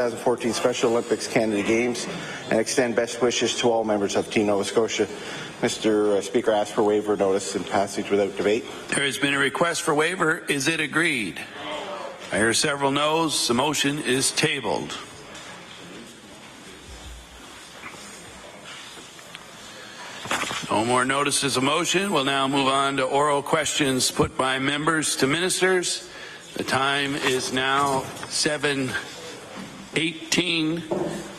2014 Special Olympics Canada Games and extend best wishes to all members of Team Nova Scotia. Mr. Speaker, I ask for waiver notice and passage without debate. There has been a request for waiver. Is it agreed? I hear several noes. The motion is tabled. No more notices of motion. We'll now move on to oral questions put by members to ministers. The time is now 7:18.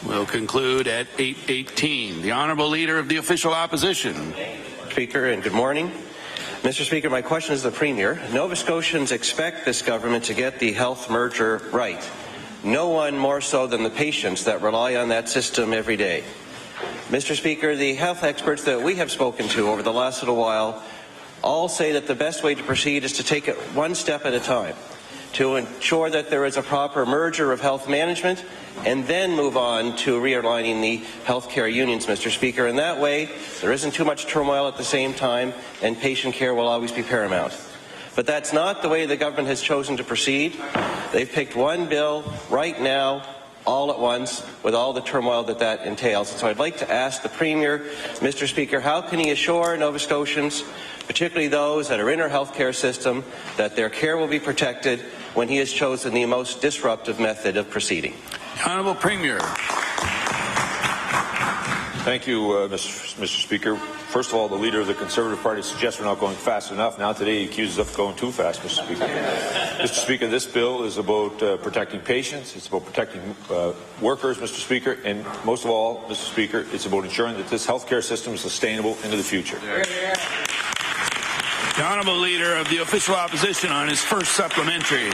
We'll conclude at 8:18. The Honourable Leader of the Official Opposition. Speaker, and good morning. Mr. Speaker, my question is to the Premier. Nova Scotians expect this government to get the health merger right. No one more so than the patients that rely on that system every day. Mr. Speaker, the health experts that we have spoken to over the last little while all say that the best way to proceed is to take it one step at a time, to ensure that there is a proper merger of health management, and then move on to realigning the healthcare unions, Mr. Speaker. And that way, there isn't too much turmoil at the same time, and patient care will always be paramount. But that's not the way the government has chosen to proceed. They've picked one bill right now, all at once, with all the turmoil that entails. And so I'd like to ask the Premier, Mr. Speaker, how can he assure Nova Scotians, particularly those that are in our healthcare system, that their care will be protected when he has chosen the most disruptive method of proceeding? Honourable Premier. Thank you, Mr. Speaker. First of all, the Leader of the Conservative Party suggests we're not going fast enough. Now today he accuses us of going too fast, Mr. Speaker. Mr. Speaker, this bill is about protecting patients. It's about protecting workers, Mr. Speaker. And most of all, Mr. Speaker, it's about ensuring that this healthcare system is sustainable into the future. The Honourable Leader of the Official Opposition on his first supplementary.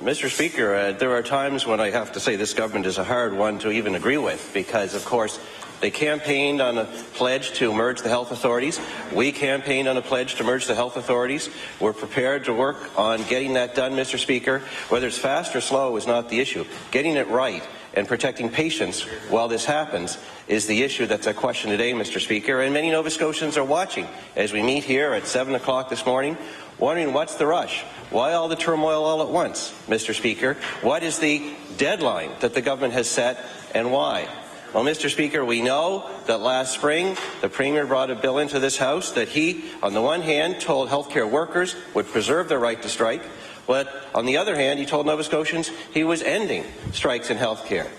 Mr. Speaker, there are times when I have to say this government is a hard one to even agree with because, of course, they campaigned on a pledge to merge the health authorities. We campaigned on a pledge to merge the health authorities. We're prepared to work on getting that done, Mr. Speaker. Whether it's fast or slow is not the issue. Getting it right and protecting patients while this happens is the issue that's at question today, Mr. Speaker. And many Nova Scotians are watching as we meet here at 7 o'clock this morning, wondering what's the rush? Why all the turmoil all at once, Mr. Speaker? What is the deadline that the government has set, and why? Well, Mr. Speaker, we know that last spring the Premier brought a bill into this House that he, on the one hand, told healthcare workers would preserve their right to strike, but on the other hand, he told Nova Scotians he was ending strikes in healthcare.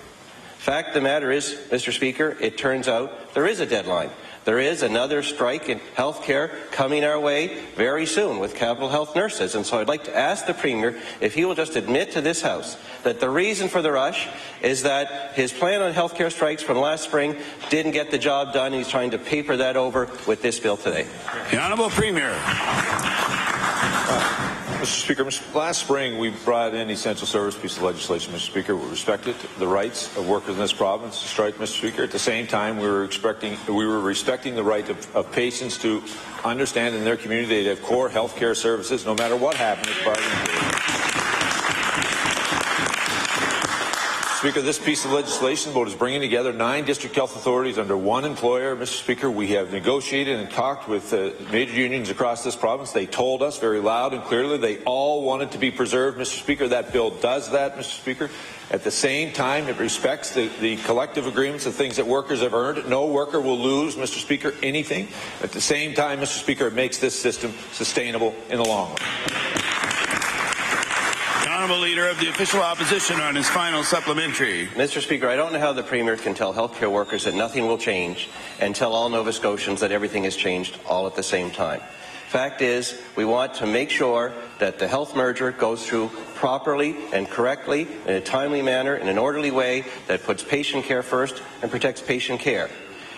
Fact of the matter is, Mr. Speaker, it turns out there is a deadline. There is another strike in healthcare coming our way very soon with Capital Health nurses. And so I'd like to ask the Premier if he will just admit to this House that the reason for the rush is that his plan on healthcare strikes from last spring didn't get the job done, and he's trying to paper that over with this bill today. The Honourable Premier. Mr. Speaker, last spring we brought in the essential service piece of legislation, Mr. Speaker. We respected the rights of workers in this province to strike, Mr. Speaker. At the same time, we were respecting the right of patients to understand in their community they have core health care services no matter what happened at the bargaining table. Speaker, this piece of legislation is bringing together 9 district health authorities under one employer. Mr. Speaker, we have negotiated and talked with major unions across this province. They told us very loud and clearly they all wanted to be preserved, Mr. Speaker. That bill does that, Mr. Speaker. At the same time, it respects the collective agreements, the things that workers have earned. No worker will lose, Mr. Speaker, anything. At the same time, Mr. Speaker, it makes this system sustainable in the long run. Honourable Leader of the Official Opposition on his final supplementary. Mr. Speaker, I don't know how the Premier can tell healthcare workers that nothing will change and tell all Nova Scotians that everything has changed all at the same time. Fact is, we want to make sure that the health merger goes through properly and correctly in a timely manner, in an orderly way that puts patient care first and protects patient care.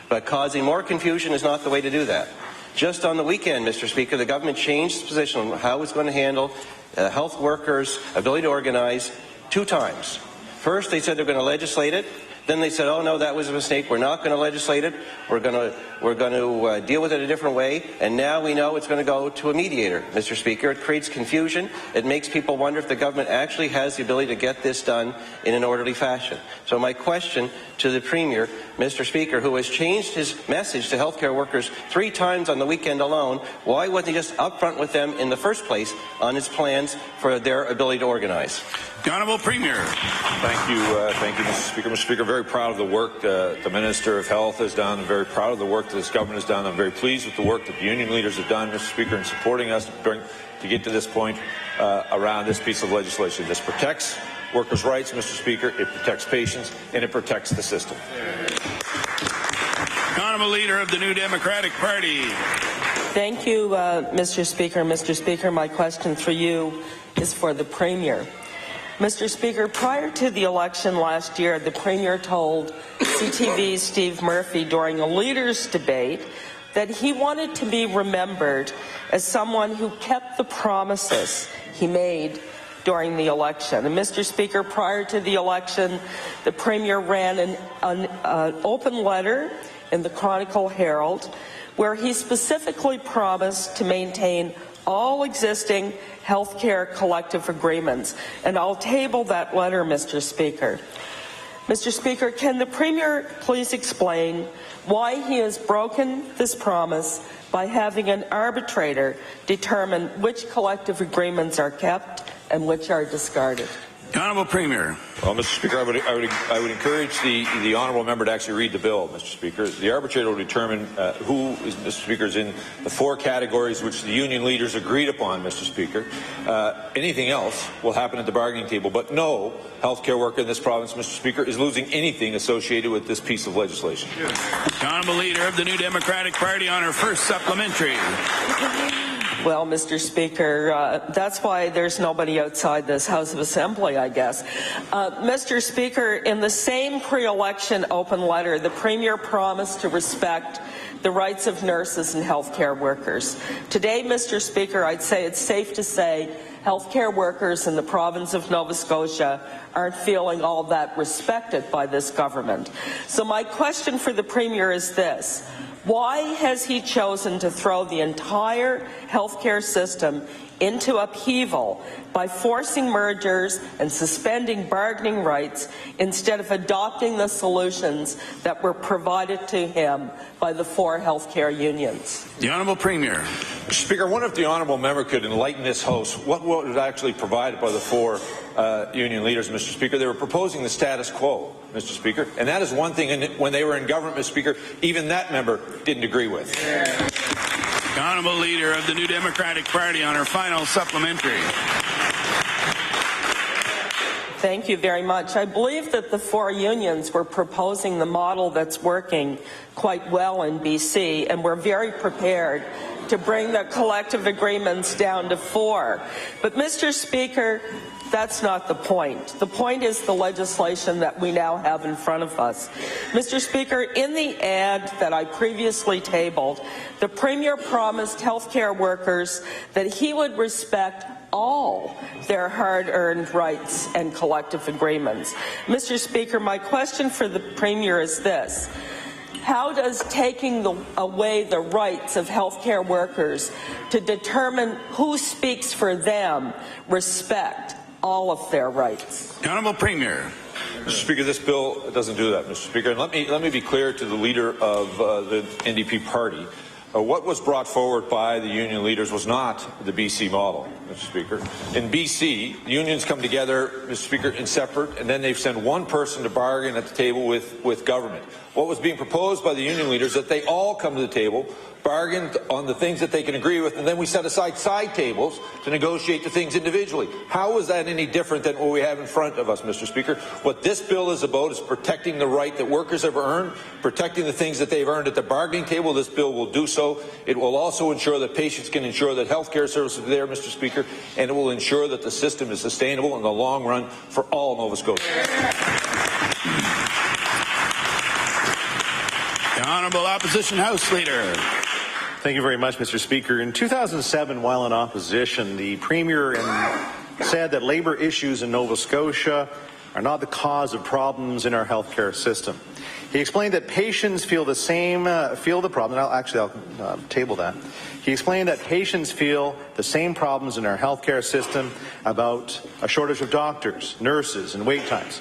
But causing more confusion is not the way to do that. Just on the weekend, Mr. Speaker, the government changed its position on how it's going to handle health workers' ability to organize 2 times. First, they said they're going to legislate it. Then they said, oh no, that was a mistake. We're not going to legislate it. We're going to deal with it a different way. And now we know it's going to go to a mediator, Mr. Speaker. It creates confusion. It makes people wonder if the government actually has the ability to get this done in an orderly fashion. So my question to the Premier, Mr. Speaker, who has changed his message to healthcare workers 3 times on the weekend alone, why wasn't he just upfront with them in the first place on his plans for their ability to organize? The Honourable Premier. Thank you, Mr. Speaker. Mr. Speaker, very proud of the work the Minister of Health has done. I'm very proud of the work that this government has done. I'm very pleased with the work that the union leaders have done, Mr. Speaker, in supporting us to get to this point around this piece of legislation. This protects workers' rights, Mr. Speaker. It protects patients, and it protects the system. Honourable Leader of the New Democratic Party. Thank you, Mr. Speaker. Mr. Speaker, my question for you is for the Premier. Mr. Speaker, prior to the election last year, the Premier told CTV's Steve Murphy during a leaders' debate that he wanted to be remembered as someone who kept the promises he made during the election. And Mr. Speaker, prior to the election, the Premier ran an open letter in the Chronicle Herald where he specifically promised to maintain all existing healthcare collective agreements. And I'll table that letter, Mr. Speaker. Mr. Speaker, can the Premier please explain why he has broken this promise by having an arbitrator determine which collective agreements are kept and which are discarded? Honourable Premier. Well, Mr. Speaker, I would encourage the honourable member to actually read the bill, Mr. Speaker. The arbitrator will determine who, Mr. Speaker, is in the 4 categories which the union leaders agreed upon, Mr. Speaker. Anything else will happen at the bargaining table, but no healthcare worker in this province, Mr. Speaker, is losing anything associated with this piece of legislation. The Honourable Leader of the New Democratic Party on her first supplementary. Well, Mr. Speaker, that's why there's nobody outside this House of Assembly, I guess. Mr. Speaker, in the same pre-election open letter, the Premier promised to respect the rights of nurses and healthcare workers. Today, Mr. Speaker, I'd say it's safe to say healthcare workers in the province of Nova Scotia aren't feeling all that respected by this government. So my question for the Premier is this. Why has he chosen to throw the entire healthcare system into upheaval by forcing mergers and suspending bargaining rights instead of adopting the solutions that were provided to him by the 4 healthcare unions? The Honourable Premier. Mr. Speaker, I wonder if the honourable member could enlighten this House what was actually provided by the 4 union leaders, Mr. Speaker. They were proposing the status quo, Mr. Speaker, and that is one thing, and when they were in government, Mr. Speaker, even that member didn't agree with. The Honourable Leader of the New Democratic Party on her final supplementary. Thank you very much. I believe that the 4 unions were proposing the model that's working quite well in BC, and we're very prepared to bring the collective agreements down to 4. But, Mr. Speaker, that's not the point. The point is the legislation that we now have in front of us. Mr. Speaker, in the ad that I previously tabled, the Premier promised healthcare workers that he would respect all their hard-earned rights and collective agreements. Mr. Speaker, my question for the Premier is this. How does taking away the rights of healthcare workers to determine who speaks for them respect all of their rights? Honourable Premier. Mr. Speaker, this bill doesn't do that, Mr. Speaker. And let me be clear to the leader of the NDP party. What was brought forward by the union leaders was not the BC model, Mr. Speaker. In BC, unions come together, Mr. Speaker, in separate, and then they send one person to bargain at the table with government. What was being proposed by the union leaders is that they all come to the table, bargain on the things that they can agree with, and then we set aside side tables to negotiate the things individually. How is that any different than what we have in front of us, Mr. Speaker? What this bill is about is protecting the right that workers have earned, protecting the things that they've earned at the bargaining table. This bill will do so. It will also ensure that patients can ensure that health care services are there, Mr. Speaker, and it will ensure that the system is sustainable in the long run for all Nova Scotians. The Honourable Opposition House Leader. Thank you very much, Mr. Speaker. In 2007, while in opposition, the Premier said that labour issues in Nova Scotia are not the cause of problems in our healthcare system. He explained that patients feel the problem, and I'll table that. He explained that patients feel the same problems in our healthcare system about a shortage of doctors, nurses, and wait times.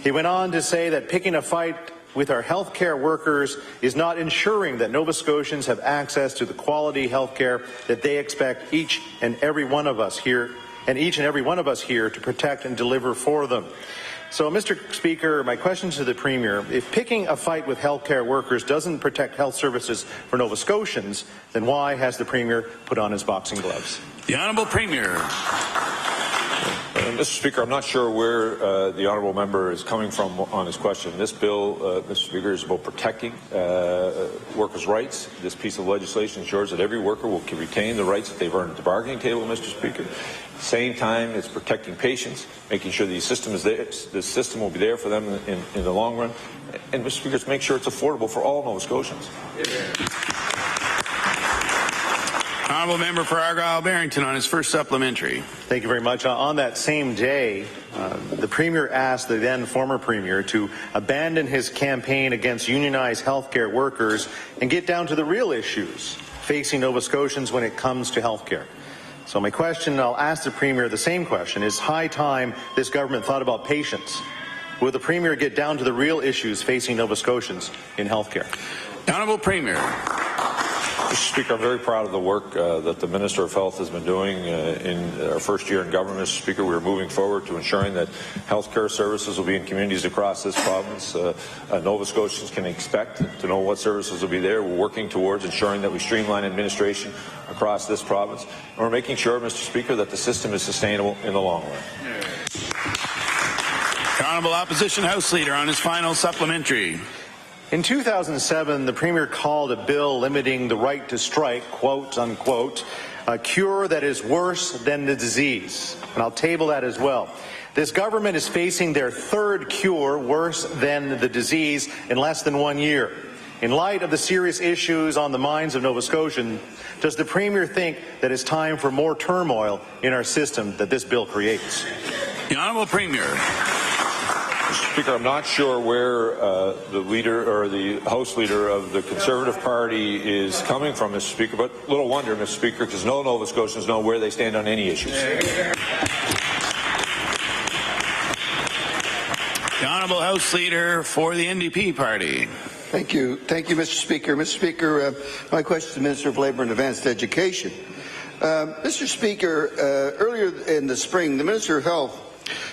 He went on to say that picking a fight with our healthcare workers is not ensuring that Nova Scotians have access to the quality healthcare that they expect each and every one of us here to protect and deliver for them. So, Mr. Speaker, my question to the Premier, if picking a fight with healthcare workers doesn't protect health services for Nova Scotians, then why has the Premier put on his boxing gloves? The Honourable Premier. Mr. Speaker, I'm not sure where the honourable member is coming from on his question. This bill, Mr. Speaker, is about protecting workers' rights. This piece of legislation ensures that every worker will retain the rights that they've earned at the bargaining table, Mr. Speaker. At the same time, it's protecting patients, making sure the system is there. The system will be there for them in the long run. And, Mr. Speaker, to make sure it's affordable for all Nova Scotians. Honourable Member for Argyle-Barrington on his first supplementary. Thank you very much. On that same day, the Premier asked the then former Premier to abandon his campaign against unionized healthcare workers and get down to the real issues facing Nova Scotians when it comes to healthcare. So my question, I'll ask the Premier the same question, is high time this government thought about patients. Will the Premier get down to the real issues facing Nova Scotians in healthcare? Honourable Premier. Mr. Speaker, I'm very proud of the work that the Minister of Health has been doing in our first year in government. Mr. Speaker, we're moving forward to ensuring that health care services will be in communities across this province. Nova Scotians can expect to know what services will be there. We're working towards ensuring that we streamline administration across this province. And we're making sure, Mr. Speaker, that the system is sustainable in the long run. The Honourable Opposition House Leader on his final supplementary. In 2007, the Premier called a bill limiting the right to strike, quote unquote, a cure that is worse than the disease. And I'll table that as well. This government is facing their third cure worse than the disease in less than 1 year. In light of the serious issues on the minds of Nova Scotians, does the Premier think that it's time for more turmoil in our system that this bill creates? The Honourable Premier. Mr. Speaker, I'm not sure where the leader or the House Leader of the Conservative Party is coming from, Mr. Speaker, but little wonder, Mr. Speaker, because no Nova Scotians know where they stand on any issues. The Honourable House Leader for the NDP Party. Thank you, Mr. Speaker. Mr. Speaker, my question to the Minister of Labour and Advanced Education. Mr. Speaker, earlier in the spring, the Minister of Health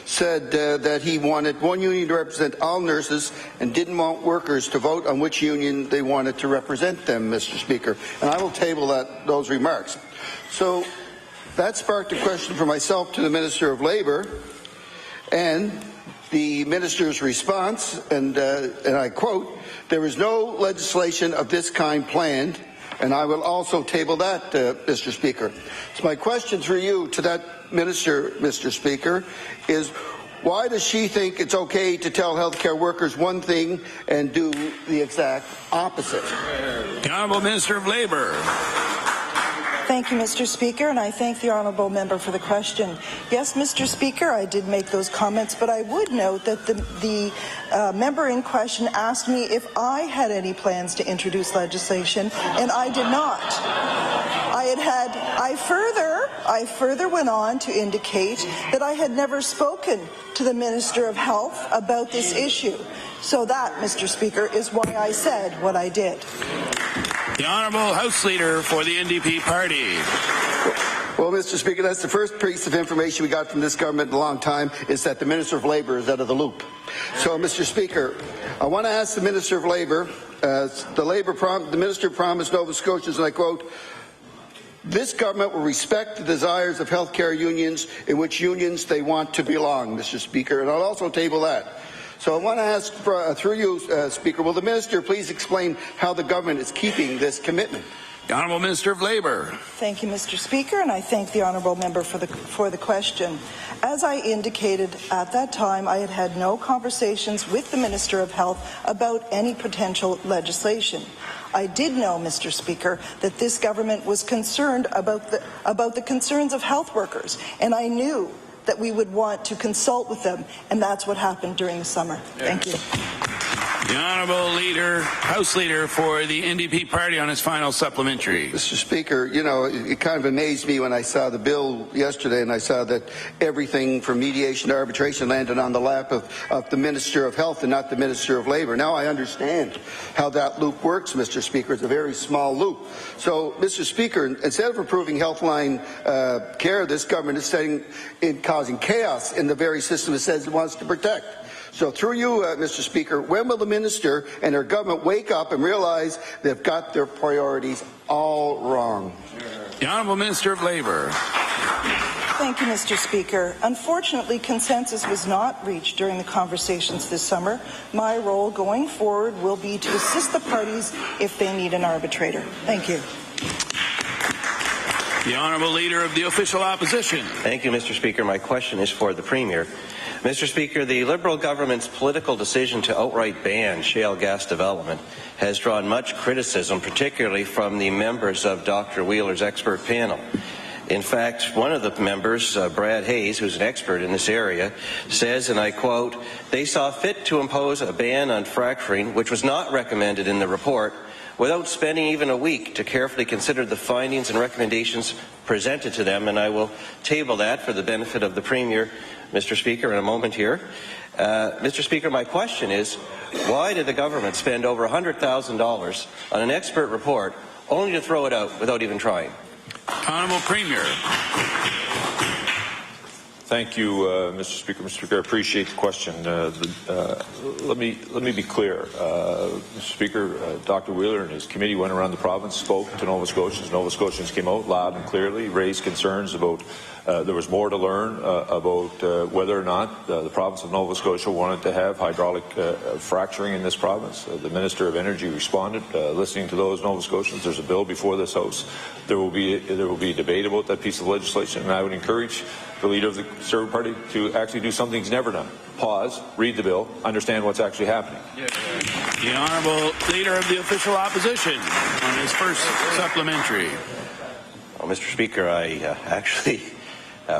said that he wanted one union to represent all nurses and didn't want workers to vote on which union they wanted to represent them, Mr. Speaker. And I will table those remarks. So that sparked a question for myself to the Minister of Labour, and the Minister's response, and I quote, "There is no legislation of this kind planned," and I will also table that, Mr. Speaker. So my question for you to that Minister, Mr. Speaker, is why does she think it's okay to tell healthcare workers one thing and do the exact opposite? The Honourable Minister of Labour. Thank you, Mr. Speaker, and I thank the honourable member for the question. Yes, Mr. Speaker, I did make those comments, but I would note that the member in question asked me if I had any plans to introduce legislation, and I did not. I further went on to indicate that I had never spoken to the Minister of Health about this issue. So that, Mr. Speaker, is why I said what I did. The Honourable House Leader for the NDP Party. Well, Mr. Speaker, that's the first piece of information we got from this government in a long time, is that the Minister of Labour is out of the loop. So, Mr. Speaker, I want to ask the Minister of Labour, the Minister promised Nova Scotians, and I quote, "This government will respect the desires of healthcare unions in which unions they want to belong," Mr. Speaker, and I'll also table that. So I want to ask, through you, Speaker, will the Minister please explain how the government is keeping this commitment? The Honourable Minister of Labour. Thank you, Mr. Speaker, and I thank the honourable member for the question. As I indicated at that time, I had had no conversations with the Minister of Health about any potential legislation. I did know, Mr. Speaker, that this government was concerned about the concerns of health workers, and I knew that we would want to consult with them, and that's what happened during the summer. Thank you. The Honourable House Leader for the NDP Party on his final supplementary. Mr. Speaker, you know, it kind of amazed me when I saw the bill yesterday and I saw that everything from mediation to arbitration landed on the lap of the Minister of Health and not the Minister of Labour. Now I understand how that loop works, Mr. Speaker. It's a very small loop. So, Mr. Speaker, instead of approving Healthline care, this government is causing chaos in the very system it says it wants to protect. So through you, Mr. Speaker, when will the Minister and her government wake up and realize they've got their priorities all wrong? The Honourable Minister of Labour. Thank you, Mr. Speaker. Unfortunately, consensus was not reached during the conversations this summer. My role going forward will be to assist the parties if they need an arbitrator. Thank you. The Honourable Leader of the Official Opposition. Thank you, Mr. Speaker. My question is for the Premier. Mr. Speaker, the Liberal government's political decision to outright ban shale gas development has drawn much criticism, particularly from the members of Dr. Wheeler's expert panel. In fact, one of the members, Brad Hayes, who's an expert in this area, says, and I quote, "They saw fit to impose a ban on fracturing, which was not recommended in the report, without spending even a week to carefully consider the findings and recommendations presented to them." And I will table that for the benefit of the Premier, Mr. Speaker, in a moment here. Mr. Speaker, my question is, why did the government spend over $100,000 on an expert report only to throw it out without even trying? Honourable Premier. Thank you, Mr. Speaker. Mr. Speaker, I appreciate the question. Let me be clear. Mr. Speaker, Dr. Wheeler and his committee went around the province, spoke to Nova Scotians. Nova Scotians came out loud and clearly, raised concerns about there was more to learn about whether or not the province of Nova Scotia wanted to have hydraulic fracturing in this province. The Minister of Energy responded, listening to those Nova Scotians. There's a bill before this House. There will be a debate about that piece of legislation, and I would encourage the Leader of the Conservative Party to actually do something he's never done. Pause, read the bill, understand what's actually happening. The Honourable Leader of the Official Opposition on his first supplementary. Well, Mr. Speaker, I actually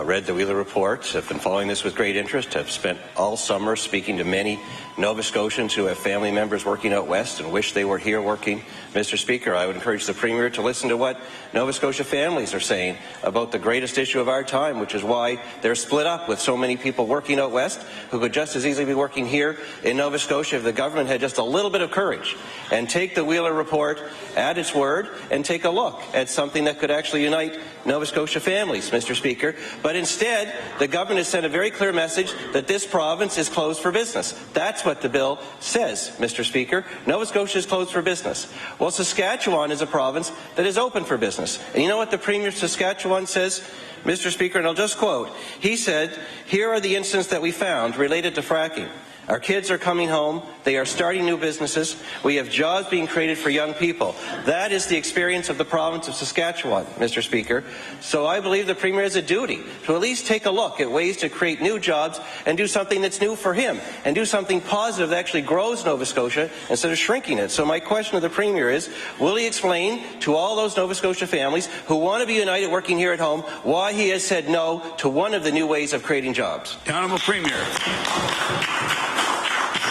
read the Wheeler report. I've been following this with great interest. I've spent all summer speaking to many Nova Scotians who have family members working out west and wish they were here working. Mr. Speaker, I would encourage the Premier to listen to what Nova Scotia families are saying about the greatest issue of our time, which is why they're split up with so many people working out west who could just as easily be working here in Nova Scotia if the government had just a little bit of courage and take the Wheeler report at its word and take a look at something that could actually unite Nova Scotia families, Mr. Speaker. But instead, the government has sent a very clear message that this province is closed for business. That's what the bill says, Mr. Speaker. Nova Scotia is closed for business. Well, Saskatchewan is a province that is open for business. And you know what the Premier of Saskatchewan says, Mr. Speaker, and I'll just quote. He said, "Here are the incidents that we found related to fracking. Our kids are coming home. They are starting new businesses. We have jobs being created for young people." That is the experience of the province of Saskatchewan, Mr. Speaker. So I believe the Premier has a duty to at least take a look at ways to create new jobs and do something that's new for him and do something positive that actually grows Nova Scotia instead of shrinking it. So my question to the Premier is, will he explain to all those Nova Scotia families who want to be united working here at home why he has said no to one of the new ways of creating jobs? Honourable Premier.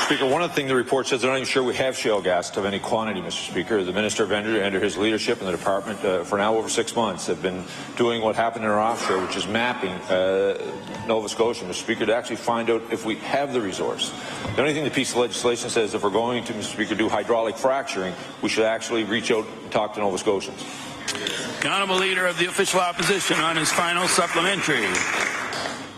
Speaker, one of the things the report says, I'm not even sure we have shale gas of any quantity, Mr. Speaker. The Minister of Energy, under his leadership in the department for now over 6 months, have been doing what happened in our offshore, which is mapping Nova Scotia, Mr. Speaker, to actually find out if we have the resource. The only thing the piece of legislation says, if we're going to, Mr. Speaker, do hydraulic fracturing, we should actually reach out and talk to Nova Scotians. The Honourable Leader of the Official Opposition on his final supplementary.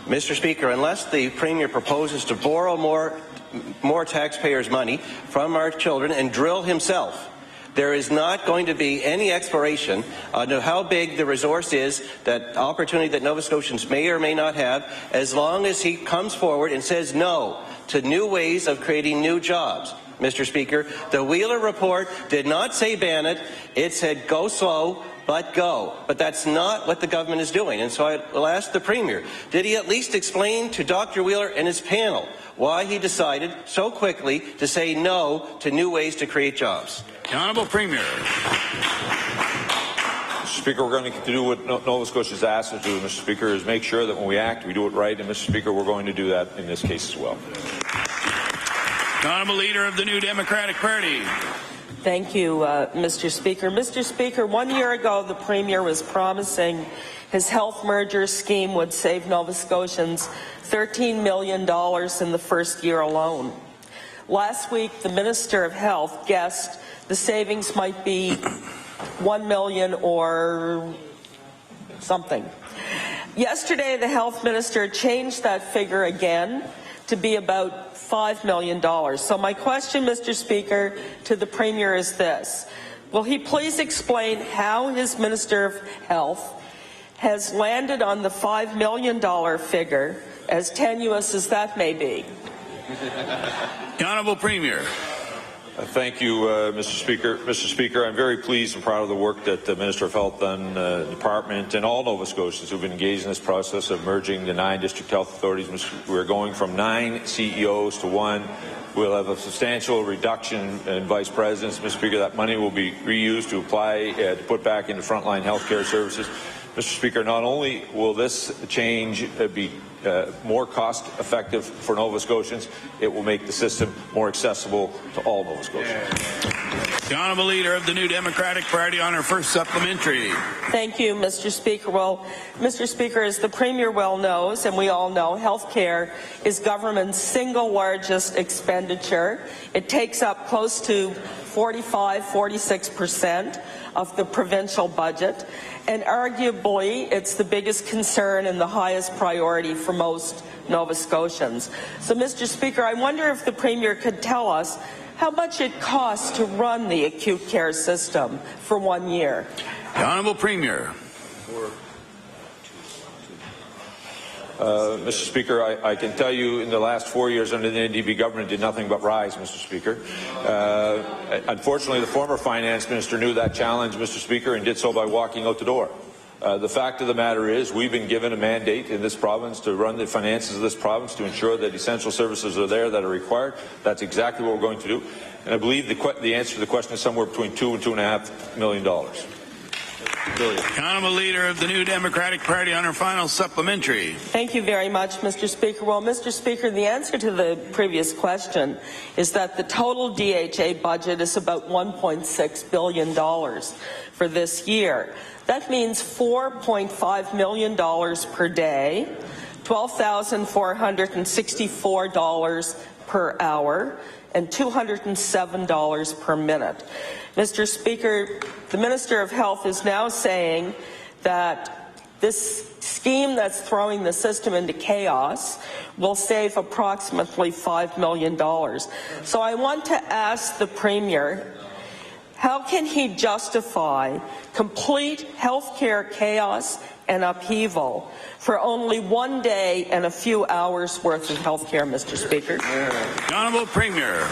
Mr. Speaker, unless the Premier proposes to borrow more taxpayers' money from our children and drill himself, there is not going to be any exploration on how big the resource is, that opportunity that Nova Scotians may or may not have, as long as he comes forward and says no to new ways of creating new jobs. Mr. Speaker, the Wheeler report did not say ban it. It said go slow, but go. But that's not what the government is doing. And so I will ask the Premier, did he at least explain to Dr. Wheeler and his panel why he decided so quickly to say no to new ways to create jobs? The Honourable Premier. Mr. Mr. Speaker, we're going to do what Nova Scotia has asked us to do, Mr. Speaker, is make sure that when we act, we do it right. And, Mr. Speaker, we're going to do that in this case as well. The Honourable Leader of the New Democratic Party. Thank you, Mr. Speaker. Mr. Speaker, 1 year ago, the Premier was promising his health merger scheme would save Nova Scotians $13 million in the first year alone. Last week, the Minister of Health guessed the savings might be $1 million or something. Yesterday, the Health Minister changed that figure again to be about $5 million. So my question, Mr. Speaker, to the Premier is this. Will he please explain how his Minister of Health has landed on the $5 million figure, as tenuous as that may be? The Honourable Premier. Thank you, Mr. Speaker. Mr. Speaker, I'm very pleased and proud of the work that the Minister of Health done, the Department, and all Nova Scotians who've been engaged in this process of merging the 9 district health authorities. We're going from 9 CEOs to 1. We'll have a substantial reduction in vice presidents. Mr. Speaker, that money will be reused to apply to put back into frontline health care services. Mr. Speaker, not only will this change be more cost-effective for Nova Scotians, it will make the system more accessible to all Nova Scotians. The Honourable Leader of the New Democratic Party on her first supplementary. Thank you, Mr. Speaker. Well, Mr. Speaker, as the Premier well knows, and we all know, health care is government's single largest expenditure. It takes up close to 46% of the provincial budget, and arguably it's the biggest concern and the highest priority for most Nova Scotians. So, Mr. Speaker, I wonder if the Premier could tell us how much it costs to run the acute care system for 1 year. The Honourable Premier. Mr. Speaker, I can tell you in the last 4 years under the NDP government did nothing but rise, Mr. Speaker. Unfortunately, the former finance minister knew that challenge, Mr. Speaker, and did so by walking out the door. The fact of the matter is we've been given a mandate in this province to run the finances of this province to ensure that essential services are there that are required. That's exactly what we're going to do. And I believe the answer to the question is somewhere between $2 and $2.5 million. The Honourable Leader of the New Democratic Party on her final supplementary. Thank you very much, Mr. Speaker. Well, Mr. Speaker, the answer to the previous question is that the total DHA budget is about $1.6 billion for this year. That means $4.5 million per day, $12,464 per hour, and $207 per minute. Mr. Speaker, the Minister of Health is now saying that this scheme that's throwing the system into chaos will save approximately $5 million. So I want to ask the Premier, how can he justify complete health care chaos and upheaval for only 1 day and a few hours worth of health care, Mr. Speaker? The Honourable Premier.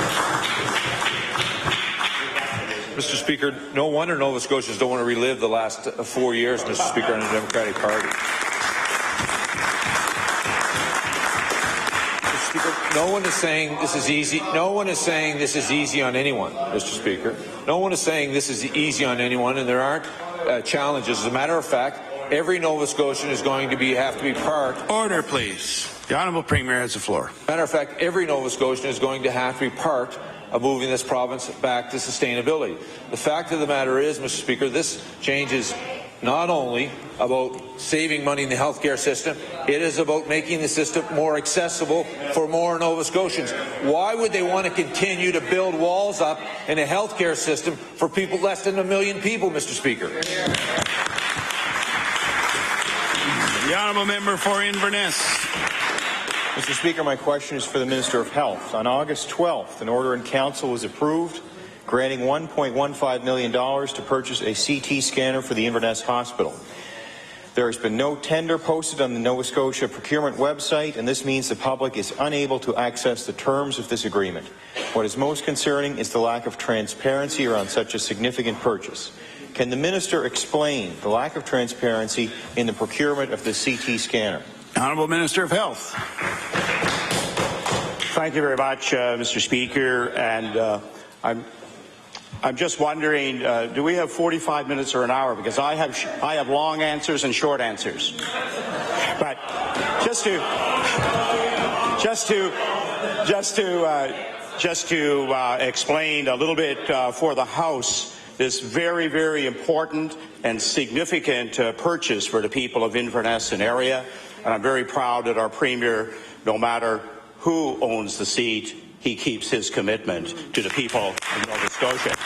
Mr. Speaker, no wonder Nova Scotians don't want to relive the last 4 years, Mr. Speaker, in the Democratic Party. Mr. Speaker, no one is saying this is easy. No one is saying this is easy on anyone, Mr. Speaker. No one is saying this is easy on anyone, and there aren't challenges. As a matter of fact, every Nova Scotian is going to have to be part. Order, please. The Honourable Premier has the floor. Matter of fact, every Nova Scotian is going to have to be part of moving this province back to sustainability. The fact of the matter is, Mr. Speaker, this change is not only about saving money in the healthcare system, it is about making the system more accessible for more Nova Scotians. Why would they want to continue to build walls up in a healthcare system for people less than 1 million people, Mr. Speaker? The Honourable Member for Inverness. Mr. Speaker, my question is for the Minister of Health. On August 12th, an order in Council was approved granting $1.15 million to purchase a CT scanner for the Inverness Hospital. There has been no tender posted on the Nova Scotia procurement website, and this means the public is unable to access the terms of this agreement. What is most concerning is the lack of transparency around such a significant purchase. Can the Minister explain the lack of transparency in the procurement of the CT scanner? Honourable Minister of Health. Thank you very much, Mr. Speaker. And I'm I'm just wondering, do we have 45 minutes or an hour? Because I have long answers and short answers. But just to explain a little bit for the House this very, very important and significant purchase for the people of Inverness and area. And I'm very proud that our Premier, no matter who owns the seat, he keeps his commitment to the people of Nova Scotia.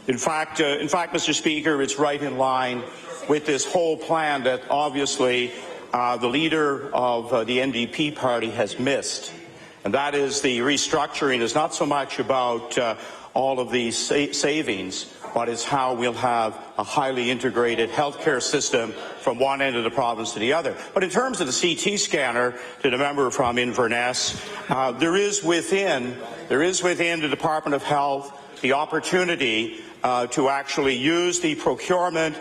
In fact, Mr. Speaker, it's right in line with this whole plan that obviously the leader of the NDP party has missed. And that is the restructuring is not so much about all of these savings, but it's how we'll have a highly integrated healthcare system from one end of the province to the other. But in terms of the CT scanner, to the member from Inverness, there is within the Department of Health the opportunity to actually use the procurement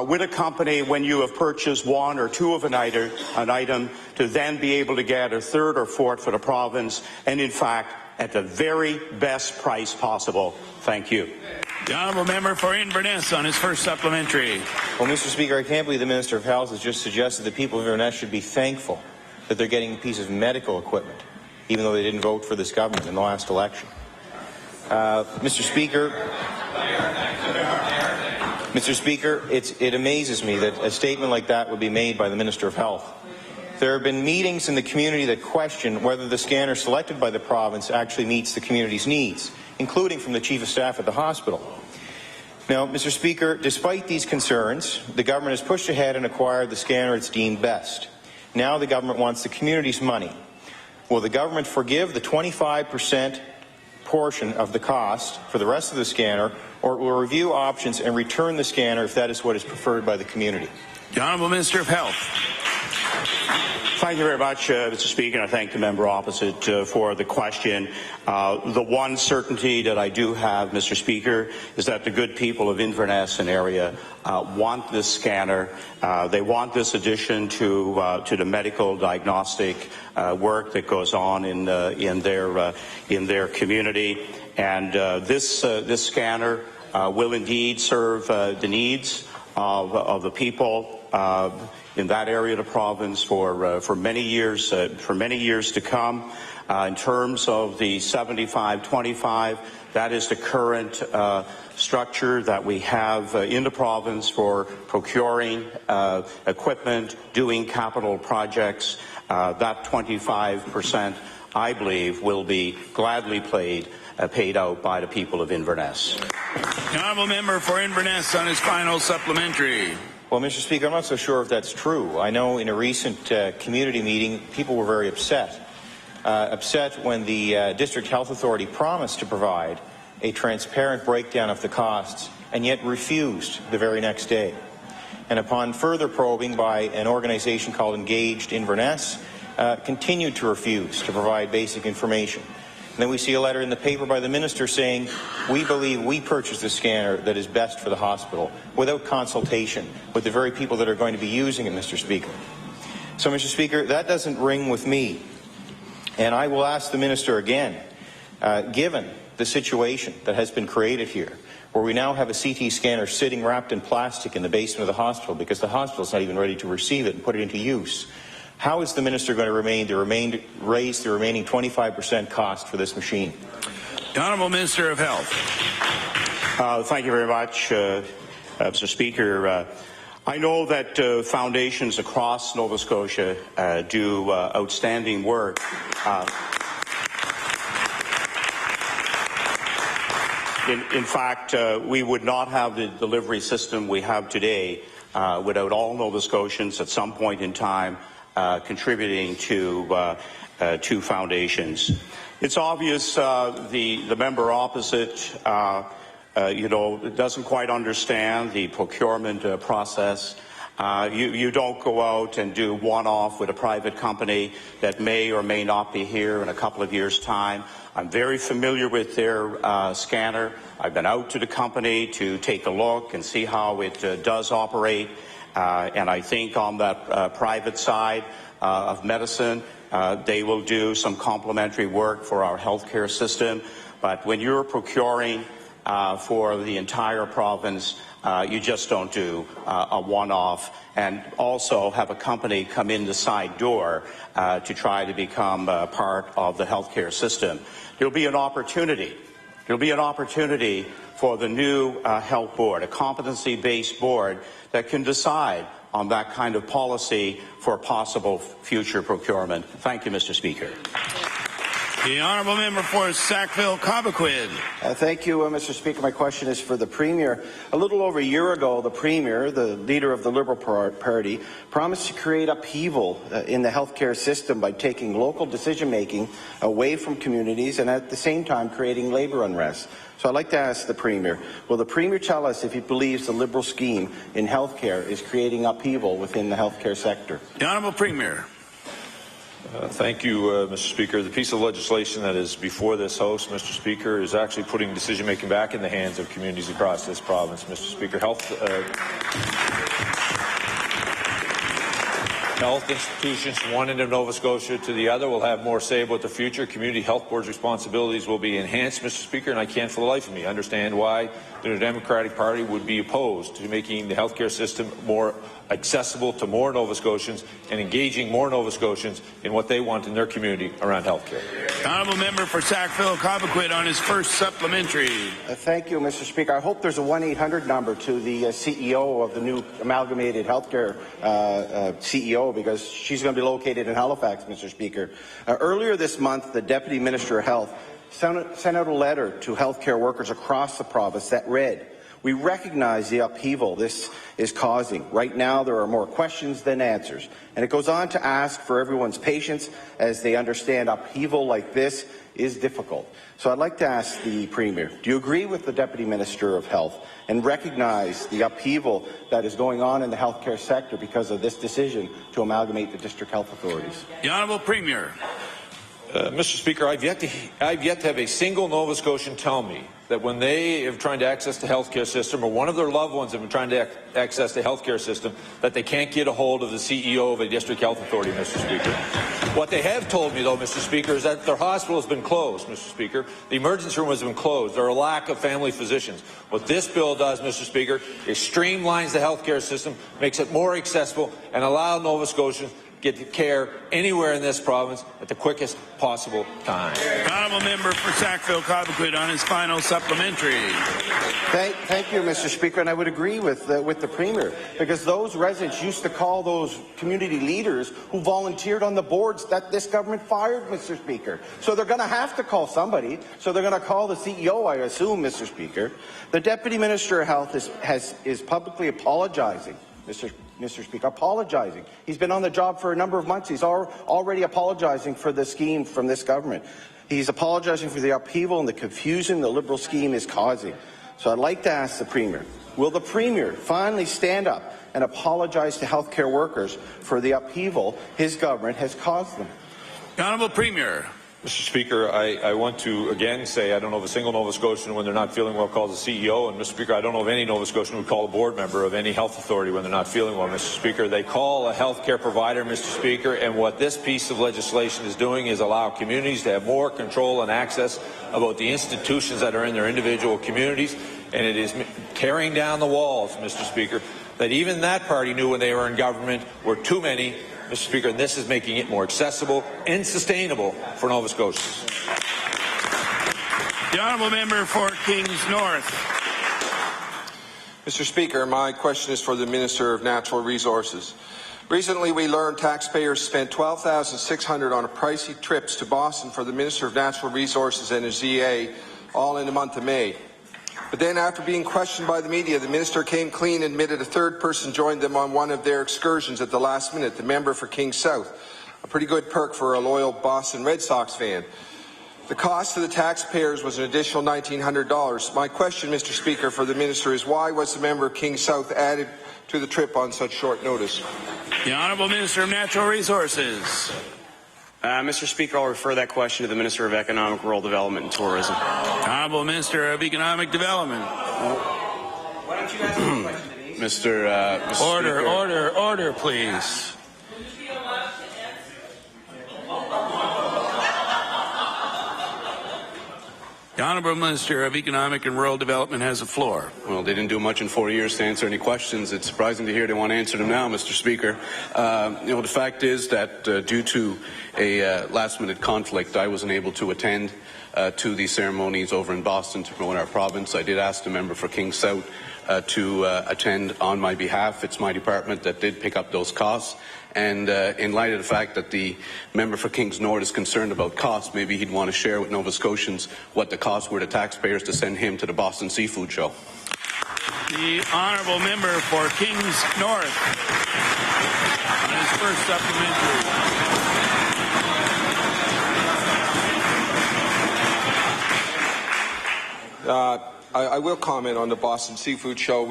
with a company when you have purchased one or two of an item to then be able to get a third or fourth for the province, and in fact at the very best price possible. Thank you. The honourable member for Inverness on his first supplementary. Well, Mr. Speaker, I can't believe the Minister of Health has just suggested that people of Inverness should be thankful that they're getting a piece of medical equipment, even though they didn't vote for this government in the last election. Mr. Speaker, it amazes me that a statement like that would be made by the Minister of Health. There have been meetings in the community that question whether the scanner selected by the province actually meets the community's needs, including from the Chief of Staff at the hospital. Now, Mr. Speaker, despite these concerns, the government has pushed ahead and acquired the scanner it's deemed best. Now the government wants the community's money. Will the government forgive the 25% portion of the cost for the rest of the scanner, or will review options and return the scanner if that is what is preferred by the community? The Honourable Minister of Health. Thank you very much, Mr. Speaker, and I thank the member opposite for the question. The one certainty that I do have, Mr. Speaker, is that the good people of Inverness and area want this scanner. They want this addition to the medical diagnostic work that goes on in their community, and this scanner will indeed serve the needs of the people in that area of the province for many years to come. In terms of the 75-25, that is the current structure that we have in the province for procuring equipment, doing capital projects. That 25%, I believe, will be gladly paid out by the people of Inverness. The honourable member for Inverness on his final supplementary. Well, Mr. Speaker, I'm not so sure if that's true. I know in a recent community meeting, people were very upset. Upset when the District Health Authority promised to provide a transparent breakdown of the costs and yet refused the very next day. And upon further probing by an organization called Engaged Inverness, continued to refuse to provide basic information. And then we see a letter in the paper by the Minister saying, we believe we purchased the scanner that is best for the hospital without consultation with the very people that are going to be using it, Mr. Speaker. So, Mr. Speaker, that doesn't ring with me. And I will ask the Minister again, given the situation that has been created here, where we now have a CT scanner sitting wrapped in plastic in the basement of the hospital because the hospital is not even ready to receive it and put it into use, how is the Minister going to raise the remaining 25% cost for this machine? The Honourable Minister of Health. Thank you very much, Mr. Speaker. I know that foundations across Nova Scotia do outstanding work. In fact, we would not have the delivery system we have today without all Nova Scotians at some point in time contributing to foundations. It's obvious the member opposite, doesn't quite understand the procurement process. You don't go out and do one-off with a private company that may or may not be here in a couple of years' time. I'm very familiar with their scanner. I've been out to the company to take a look and see how it does operate. And I think on that private side of medicine, They will do some complementary work for our healthcare system. But when you're procuring for the entire province, you just don't do a one-off and also have a company come in the side door to try to become part of the healthcare system. There'll be an opportunity. There'll be an opportunity for the new health board, a competency-based board that can decide on that kind of policy for possible future procurement. Thank you, Mr. Speaker. The honourable member for Sackville-Cobequid. Thank you, Mr. Speaker. My question is for the Premier. A little over a year ago, the Premier, the leader of the Liberal Party, promised to create upheaval in the healthcare system by taking local decision-making away from communities and at the same time creating labour unrest. So I'd like to ask the Premier, will the Premier tell us if he believes the Liberal scheme in healthcare is creating upheaval within the healthcare sector? The honourable Premier. Thank you, Mr. Speaker. The piece of legislation that is before this House, Mr. Speaker, is actually putting decision-making back in the hands of communities across this province, Mr. Speaker. Health institutions from one end of Nova Scotia to the other will have more say about the future. Community health boards' responsibilities will be enhanced, Mr. Speaker, and I can't for the life of me understand why the Democratic Party would be opposed to making the healthcare system more accessible to more Nova Scotians and engaging more Nova Scotians in what they want in their community around healthcare. Honourable member for Sackville-Cobequid on his first supplementary. Thank you, Mr. Speaker. I hope there's a 1-800 number to the CEO of the new amalgamated healthcare CEO, because she's going to be located in Halifax, Mr. Speaker. Earlier this month, the Deputy Minister of Health sent out a letter to healthcare workers across the province that read, "We recognize the upheaval this is causing. Right now, there are more questions than answers." And it goes on to ask for everyone's patience as they understand upheaval like this is difficult. So I'd like to ask the Premier, do you agree with the Deputy Minister of Health and recognize the upheaval that is going on in the healthcare sector because of this decision to amalgamate the district health authorities? The honourable Premier. Mr. Speaker, I've yet to have a single Nova Scotian tell me that when they have tried to access the healthcare system, or one of their loved ones have been trying to access the healthcare system, that they can't get a hold of the CEO of a district health authority, Mr. Speaker. What they have told me, though, Mr. Speaker, is that their hospital has been closed, Mr. Speaker. The emergency room has been closed. There are a lack of family physicians. What this bill does, Mr. Speaker, is streamlines the healthcare system, makes it more accessible, and allow Nova Scotians get care anywhere in this province at the quickest possible time. Honourable member for Sackville-Cobequid on his final supplementary. Thank you, Mr. Speaker, and I would agree with the Premier, because those residents used to call those community leaders who volunteered on the boards that this government fired, Mr. Speaker. So they're going to have to call somebody. So they're going to call the CEO, I assume, Mr. Speaker. The Deputy Minister of Health is publicly apologizing, Mr. Speaker, apologizing. He's been on the job for a number of months. He's already apologizing for the scheme from this government. He's apologizing for the upheaval and the confusion the Liberal scheme is causing. So I'd like to ask the Premier, will the Premier finally stand up and apologize to healthcare workers for the upheaval his government has caused them? The Honourable Premier. Mr. Speaker, I want to again say I don't know of a single Nova Scotian when they're not feeling well calls the CEO, and Mr. Speaker, I don't know of any Nova Scotian who would call a board member of any health authority when they're not feeling well, Mr. Speaker. They call a health care provider, Mr. Speaker, and what this piece of legislation is doing is allow communities to have more control and access about the institutions that are in their individual communities, and it is tearing down the walls, Mr. Speaker, that even that party knew when they were in government were too many, Mr. Speaker, and this is making it more accessible and sustainable for Nova Scotians. The honourable member for Kings North. Mr. Speaker, my question is for the Minister of Natural Resources. Recently, we learned taxpayers spent $12,600 on pricey trips to Boston for the Minister of Natural Resources and his ZA, all in the month of May. But then, after being questioned by the media, the minister came clean and admitted a third person joined them on one of their excursions at the last minute, the member for King South. A pretty good perk for a loyal Boston Red Sox fan. The cost to the taxpayers was an additional $1,900. My question, Mr. Speaker, for the minister is why was the member of King South added to the trip on such short notice? The Honourable Minister of Natural Resources. Mr. Speaker, I'll refer that question to the Minister of Economic, Rural Development and Tourism. Honourable Minister of Economic Development. Why don't you ask the question, Denise? Order, please. The Honourable Minister of Economic and Rural Development has the floor. Well, they didn't do much in 4 years to answer any questions. It's surprising to hear they want to answer them now, Mr. Speaker. The fact is that due to a last-minute conflict, I wasn't able to attend to these ceremonies over in Boston to promote our province. I did ask the member for King South to attend on my behalf. It's my department that did pick up those costs. And in light of the fact that the member for Kings North is concerned about costs, maybe he'd want to share with Nova Scotians what the costs were to taxpayers to send him to the Boston Seafood Show. The honourable member for Kings North on his first supplementary. I will comment on the Boston Seafood Show.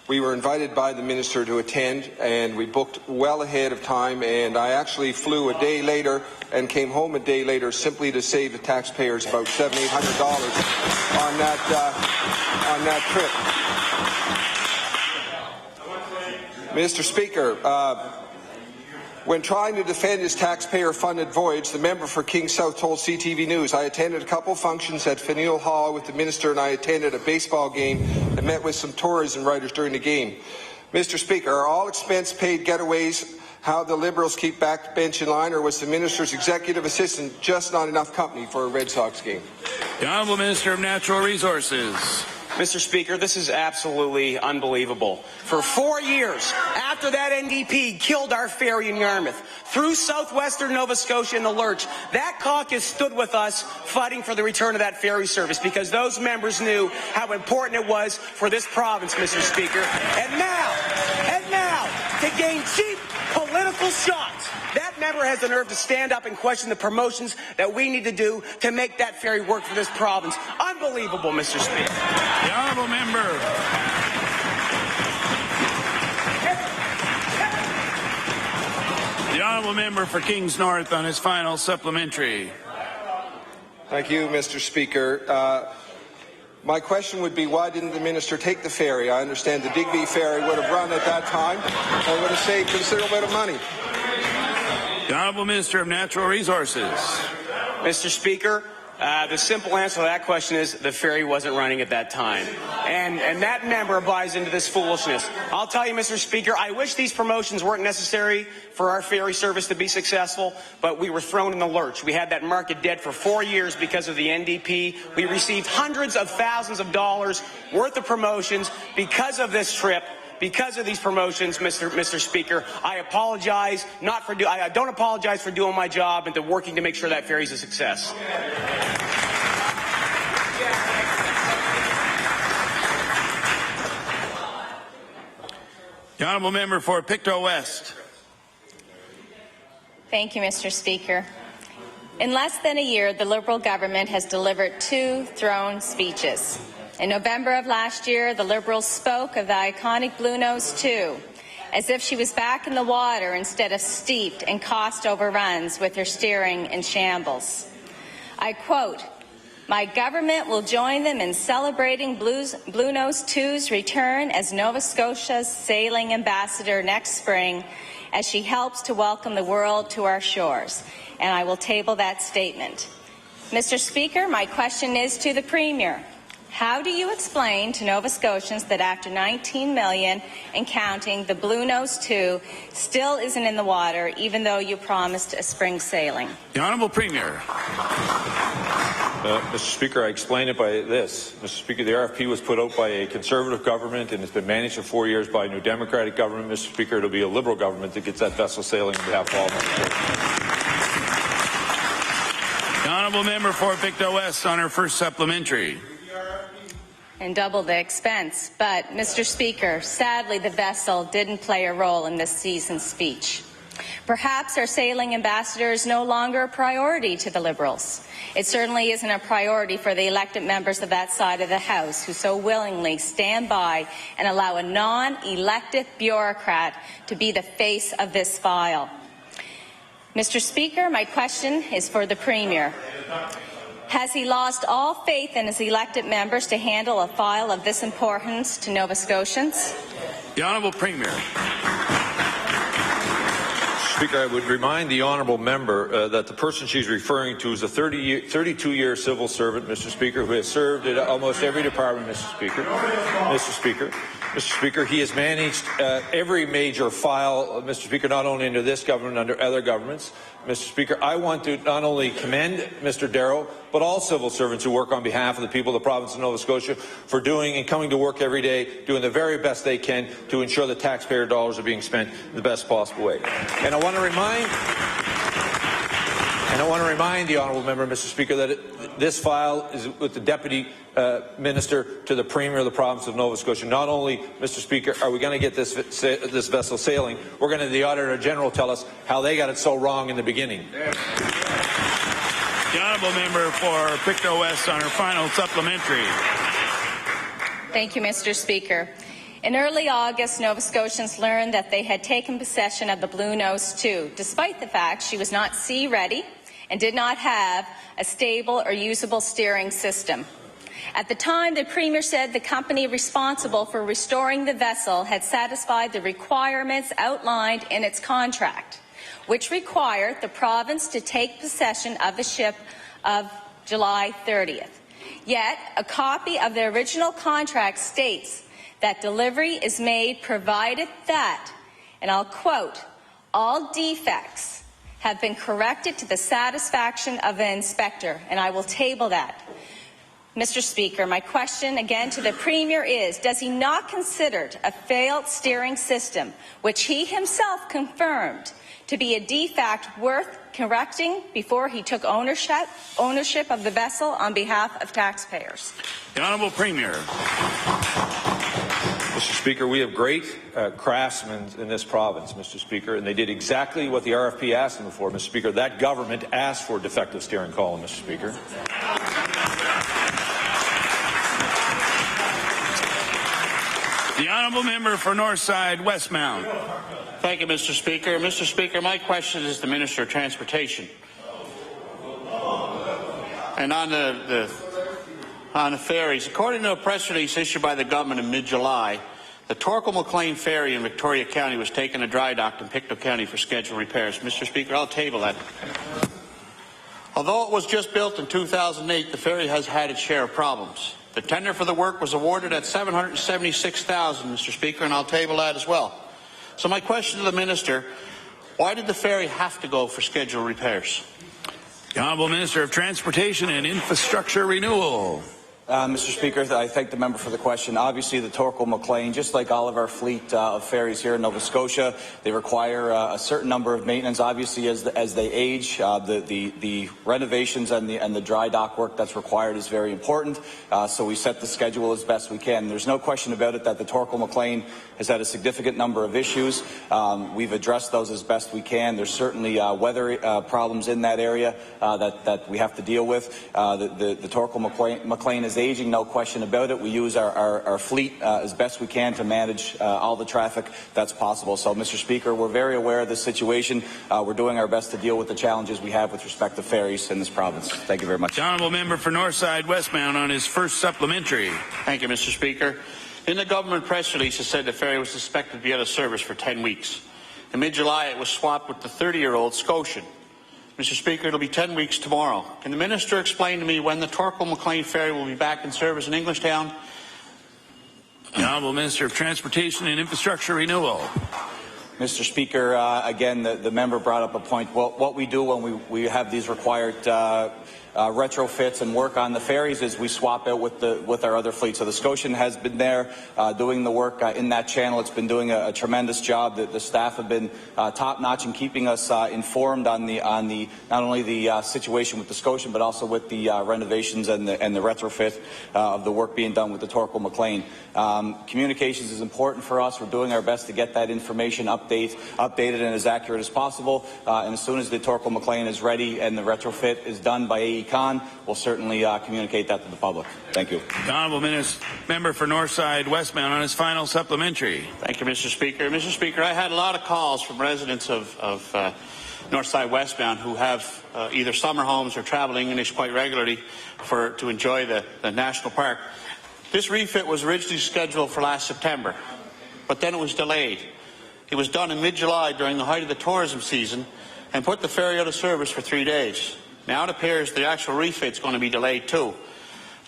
We were invited by the minister to attend, and we booked well ahead of time, and I actually flew a day later and came home a day later simply to save the taxpayers about $700–800 on that trip. Mr. Speaker, when trying to defend his taxpayer-funded voyage, the member for King South told CTV News, I attended a couple functions at Faneuil Hall with the minister, and I attended a baseball game and met with some tourism writers during the game. Mr. Speaker, are all expense-paid getaways how the Liberals keep backbench in line, or was the minister's executive assistant just not enough company for a Red Sox game? The Honourable Minister of Natural Resources. Mr. Speaker, this is absolutely unbelievable. For 4 years after that NDP killed our ferry in Yarmouth, through southwestern Nova Scotia in the lurch, that caucus stood with us fighting for the return of that ferry service because those members knew how important it was for this province, Mr. Speaker. And now, to gain cheap political shots, that member has the nerve to stand up and question the promotions that we need to do to make that ferry work for this province. Unbelievable, Mr. Speaker. The honourable member. The honourable member for Kings North on his final supplementary. Thank you, Mr. Speaker. My question would be, why didn't the minister take the ferry? I understand the Digby ferry would have run at that time and would have saved a considerable bit of money. The Honourable Minister of Natural Resources. Mr. Speaker, the simple answer to that question is the ferry wasn't running at that time. And that member buys into this foolishness. I'll tell you, Mr. Speaker, I wish these promotions weren't necessary for our ferry service to be successful, but we were thrown in the lurch. We had that market dead for 4 years because of the NDP. We received hundreds of thousands of dollars worth of promotions because of this trip. Because of these promotions, Mr. Speaker, I apologize. I don't apologize for doing my job and to working to make sure that ferry's a success. The honourable member for Pictou West. Thank you, Mr. Speaker. In less than a year, the Liberal government has delivered 2 throne speeches. In November of last year, the Liberals spoke of the iconic Bluenose 2 as if she was back in the water instead of steeped in cost overruns with her steering in shambles. I quote, "My government will join them in celebrating Bluenose 2's return as Nova Scotia's sailing ambassador next spring as she helps to welcome the world to our shores." And I will table that statement. Mr. Speaker, my question is to the Premier. How do you explain to Nova Scotians that after $19 million and counting, the Bluenose 2 still isn't in the water, even though you promised a spring sailing? The Honourable Premier. Mr. Speaker, I explain it by this. Mr. Speaker, the RFP was put out by a Conservative government and it's been managed for 4 years by a new Democratic government. Mr. Speaker, it'll be a Liberal government that gets that vessel sailing on behalf of all members. The honourable member for Pictou West on her first supplementary. And double the expense. But, Mr. Speaker, sadly the vessel didn't play a role in this season's speech. Perhaps our sailing ambassador is no longer a priority to the Liberals. It certainly isn't a priority for the elected members of that side of the House who so willingly stand by and allow a non-elected bureaucrat to be the face of this file. Mr. Speaker, my question is for the Premier. Has he lost all faith in his elected members to handle a file of this importance to Nova Scotians? The Honourable Premier. Speaker, I would remind the honourable member that the person she's referring to is a 32-year civil servant, Mr. Speaker, who has served at almost every department, Mr. Speaker. Mr. Speaker, he has managed every major file, Mr. Speaker, not only under this government, under other governments. Mr. Speaker, I want to not only commend Mr. Darrow, but all civil servants who work on behalf of the people of the province of Nova Scotia for doing and coming to work every day, doing the very best they can to ensure that taxpayer dollars are being spent in the best possible way. And I want to remind the honourable member, Mr. Speaker, that this file is with the Deputy Minister to the Premier of the province of Nova Scotia. Not only, Mr. Speaker, are we going to get this vessel sailing, we're going to have the Auditor General tell us how they got it so wrong in the beginning. The honourable member for Pictou West on her final supplementary. Thank you, Mr. Speaker. In early August, Nova Scotians learned that they had taken possession of the Blue Nose 2, despite the fact she was not sea-ready and did not have a stable or usable steering system. At the time, the Premier said the company responsible for restoring the vessel had satisfied the requirements outlined in its contract, which required the province to take possession of the ship of July 30th. Yet, a copy of the original contract states that delivery is made provided that, and I'll quote, all defects have been corrected to the satisfaction of the inspector, and I will table that. Mr. Speaker, my question again to the Premier is, does he not consider a failed steering system, which he himself confirmed to be a defect worth correcting before he took ownership of the vessel on behalf of taxpayers? The Honourable Premier. Mr. Speaker, we have great craftsmen in this province, Mr. Speaker, and they did exactly what the RFP asked them for, Mr. Speaker. That government asked for a defective steering column, Mr. Speaker. The honourable member for Northside Westmount. Thank you, Mr. Speaker. Mr. Speaker, my question is the Minister of Transportation. And on the ferries, according to a press release issued by the government in mid-July, the Torquay-McLean ferry in Victoria County was taken to dry dock in Pictou County for scheduled repairs. Mr. Speaker, I'll table that. Although it was just built in 2008, the ferry has had its share of problems. The tender for the work was awarded at $776,000, Mr. Speaker, and I'll table that as well. So my question to the Minister, why did the ferry have to go for scheduled repairs? The Honourable Minister of Transportation and Infrastructure Renewal. Mr. Speaker, I thank the member for the question. Obviously, the Torquay-McLean, just like all of our fleet of ferries here in Nova Scotia, they require a certain number of maintenance. Obviously, as they age, the renovations and the dry dock work that's required is very important. So we set the schedule as best we can. There's no question about it that the Torquay-McLean has had a significant number of issues. We've addressed those as best we can. There's certainly weather problems in that area that we have to deal with. The Torquay-McLean is aging, no question about it. We use our fleet as best we can to manage all the traffic that's possible. So, Mr. Speaker, we're very aware of this situation. We're doing our best to deal with the challenges we have with respect to ferries in this province. Thank you very much. The honourable member for Northside Westmount on his first supplementary. Thank you, Mr. Speaker. In the government press release, it said the ferry was suspected to be out of service for 10 weeks. In mid-July, it was swapped with the 30-year-old Scotian. Mr. Speaker, it'll be 10 weeks tomorrow. Can the Minister explain to me when the Torquay-McLean ferry will be back in service in Englishtown? The Honourable Minister of Transportation and Infrastructure Renewal. Mr. Speaker, again, the member brought up a point. Well, what we do when we have these required retrofits and work on the ferries is we swap out with our other fleet. So the Scotian has been there doing the work in that channel. It's been doing a tremendous job. The staff have been top-notch in keeping us informed on not only the situation with the Scotian but also with the renovations and the retrofit of the work being done with the Torquay-McLean. Communications is important for us. We're doing our best to get that information updated and as accurate as possible. And as soon as the Torquay-McLean is ready and the retrofit is done by AECon, we'll certainly communicate that to the public. Thank you. The Honourable Member for Northside Westmount on his final supplementary. Thank you, Mr. Speaker. Mr. Speaker, I had a lot of calls from residents of Northside Westmount who have either summer homes or travel English quite regularly to enjoy the national park. This refit was originally scheduled for last September, but then it was delayed. It was done in mid-July during the height of the tourism season and put the ferry out of service for 3 days. Now it appears the actual refit is going to be delayed too.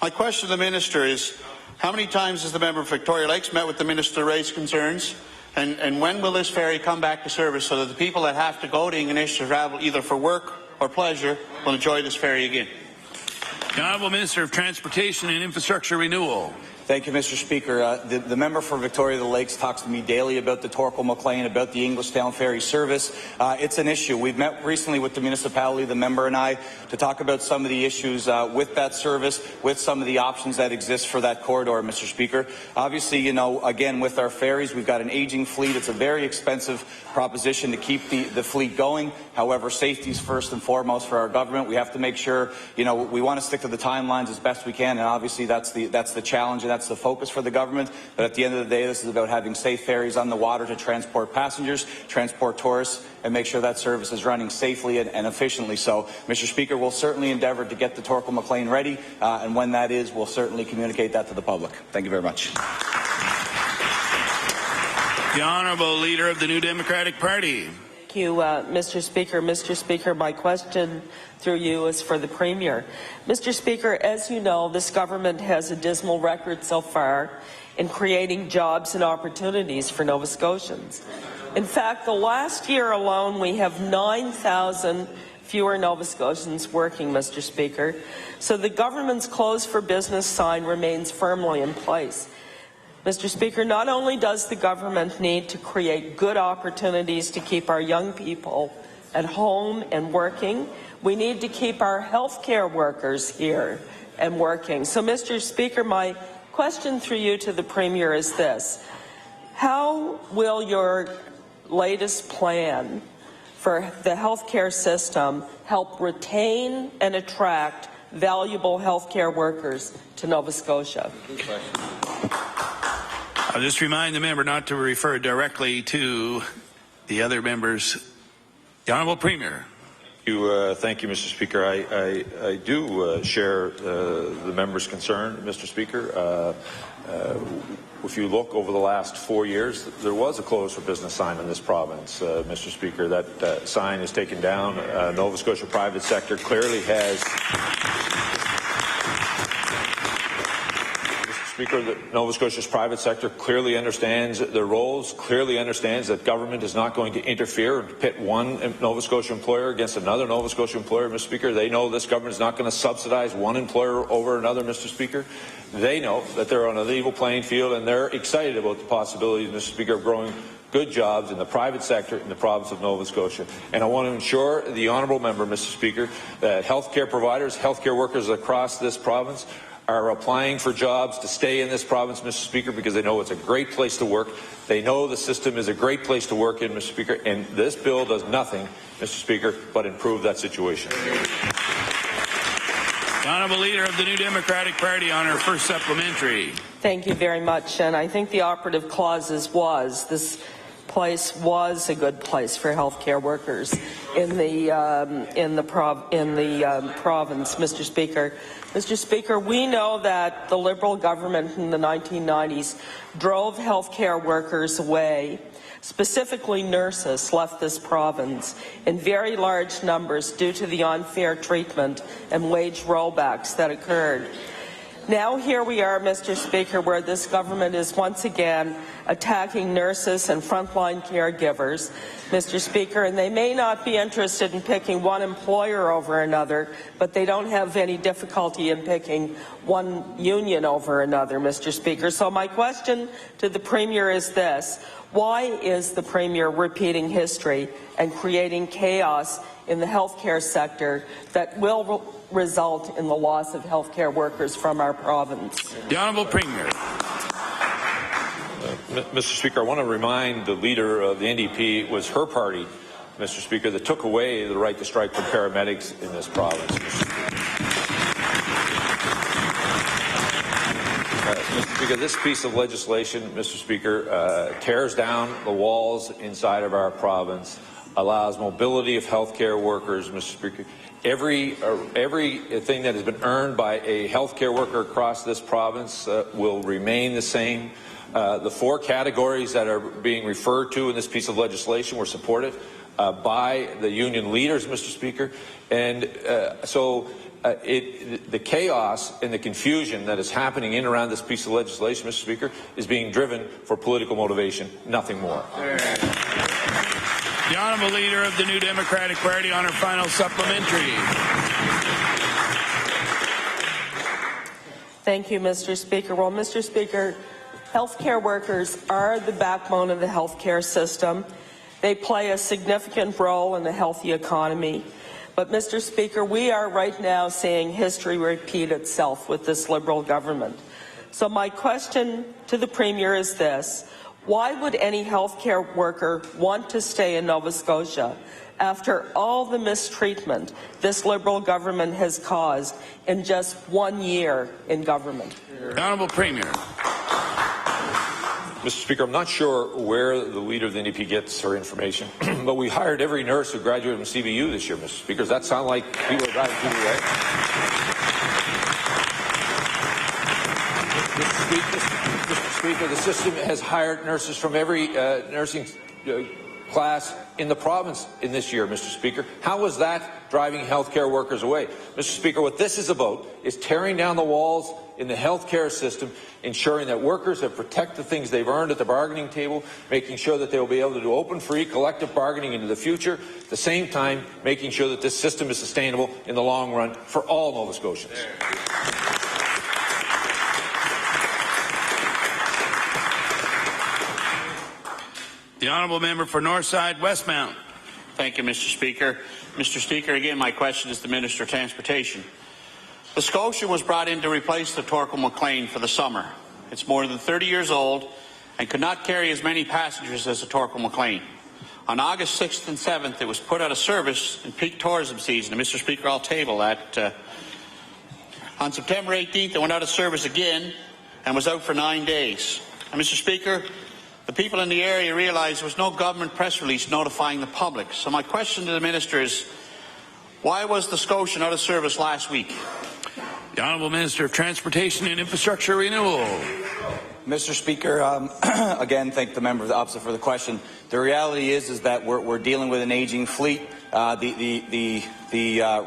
My question to the Minister is, how many times has the member of Victoria Lakes met with the Minister to raise concerns? And when will this ferry come back to service so that the people that have to go to Ingonish to travel either for work or pleasure will enjoy this ferry again? The Honourable Minister of Transportation and Infrastructure Renewal. Thank you, Mr. Speaker. The member for Victoria Lakes talks to me daily about the Torquay-McLean, about the Englishtown ferry service. It's an issue. We've met recently with the municipality, the member and I, to talk about some of the issues with that service, with some of the options that exist for that corridor, Mr. Speaker. Obviously, you know, again, with our ferries, we've got an aging fleet. It's a very expensive proposition to keep the fleet going. However, safety is first and foremost for our government. We have to make sure, you know, we want to stick to the timelines as best we can, and obviously that's the challenge, and that's the focus for the government. But at the end of the day, this is about having safe ferries on the water to transport passengers, transport tourists, and make sure that service is running safely and efficiently. So, Mr. Speaker, we'll certainly endeavour to get the Torquay-McLean ready, and when that is, we'll certainly communicate that to the public. Thank you very much. The Honourable Leader of the New Democratic Party. Thank you, Mr. Speaker. Mr. Speaker, my question through you is for the Premier. Mr. Speaker, as you know, this government has a dismal record so far in creating jobs and opportunities for Nova Scotians. In fact, the last year alone, we have 9,000 fewer Nova Scotians working, Mr. Speaker. So the government's closed for business sign remains firmly in place. Mr. Speaker, not only does the government need to create good opportunities to keep our young people at home and working, we need to keep our healthcare workers here and working. So, Mr. Speaker, my question through you to the Premier is this. How will your latest plan for the healthcare system help retain and attract valuable healthcare workers to Nova Scotia? I'll just remind the member not to refer directly to the other members. The Honourable Premier. Thank you, Mr. Speaker. I do share the member's concern, Mr. Speaker. If you look over the last 4 years, there was a close for business sign in this province, Mr. Speaker. That sign is taken down. Nova Scotia private sector clearly has. Speaker, the Nova Scotia's private sector clearly understands their roles, clearly understands that government is not going to interfere and pit one Nova Scotia employer against another Nova Scotia employer, Mr. Speaker. They know this government is not going to subsidize one employer over another, Mr. Speaker. They know that they're on a level playing field, and they're excited about the possibilities, Mr. Speaker, of growing good jobs in the private sector in the province of Nova Scotia. And I want to ensure the honourable member, Mr. Speaker, that healthcare providers, healthcare workers across this province are applying for jobs to stay in this province, Mr. Speaker, because they know it's a great place to work. They know the system is a great place to work in, Mr. Speaker, and this bill does nothing, Mr. Speaker, but improve that situation. The Honourable Leader of the New Democratic Party on her first supplementary. Thank you very much, and I think the operative clauses was this place was a good place for healthcare workers in the province, Mr. Speaker. Mr. Speaker, we know that the Liberal government in the 1990s drove healthcare workers away. Specifically, nurses left this province in very large numbers due to the unfair treatment and wage rollbacks that occurred. Now here we are, Mr. Speaker, where this government is once again attacking nurses and frontline caregivers, Mr. Speaker, and they may not be interested in picking one employer over another, but they don't have any difficulty in picking one union over another, Mr. Speaker. So my question to the Premier is this. Why is the Premier repeating history and creating chaos in the healthcare sector that will result in the loss of healthcare workers from our province? The Honourable Premier. Mr. Speaker, I want to remind the leader of the NDP it was her party, Mr. Speaker, that took away the right to strike from paramedics in this province. Mr. Speaker, this piece of legislation, Mr. Speaker, tears down the walls inside of our province, allows mobility of healthcare workers, Mr. Speaker. Everything that has been earned by a healthcare worker across this province will remain the same. The 4 categories that are being referred to in this piece of legislation were supported by the union leaders, Mr. Speaker, and the chaos and the confusion that is happening in and around this piece of legislation, Mr. Speaker, is being driven for political motivation, nothing more. The Honourable Leader of the New Democratic Party on her final supplementary. Thank you, Mr. Speaker. Well, Mr. Speaker, healthcare workers are the backbone of the healthcare system. They play a significant role in the healthy economy. But, Mr. Speaker, we are right now seeing history repeat itself with this Liberal government. So my question to the Premier is this. Why would any healthcare worker want to stay in Nova Scotia after all the mistreatment this Liberal government has caused in just 1 year in government? The Honourable Premier. Mr. Speaker, I'm not sure where the Leader of the NDP gets her information, but we hired every nurse who graduated from CBU this year, Mr. Speaker. Does that sound like people are driving CBU, right? Mr. Speaker, the system has hired nurses from every nursing class in the province in this year, Mr. Speaker. How is that driving healthcare workers away? Mr. Speaker, what this is about is tearing down the walls in the healthcare system, ensuring that workers have protected the things they've earned at the bargaining table, making sure that they will be able to do open, free, collective bargaining into the future, at the same time making sure that this system is sustainable in the long run for all Nova Scotians. The Honourable Member for Northside Westmount. Thank you, Mr. Speaker. Mr. Speaker, again, my question is to the Minister of Transportation. The Scotia was brought in to replace the Torquil McLean for the summer. It's more than 30 years old and could not carry as many passengers as the Torquil McLean. On August 6th and 7th, it was put out of service in peak tourism season. And Mr. Speaker, I'll table that. On September 18th, it went out of service again and was out for 9 days. And Mr. Speaker, the people in the area realized there was no government press release notifying the public. So my question to the Minister is, why was the Scotian out of service last week? The Honourable Minister of Transportation and Infrastructure Renewal. Mr. Speaker, again, thank the member opposite for the question. The reality is that we're dealing with an aging fleet. The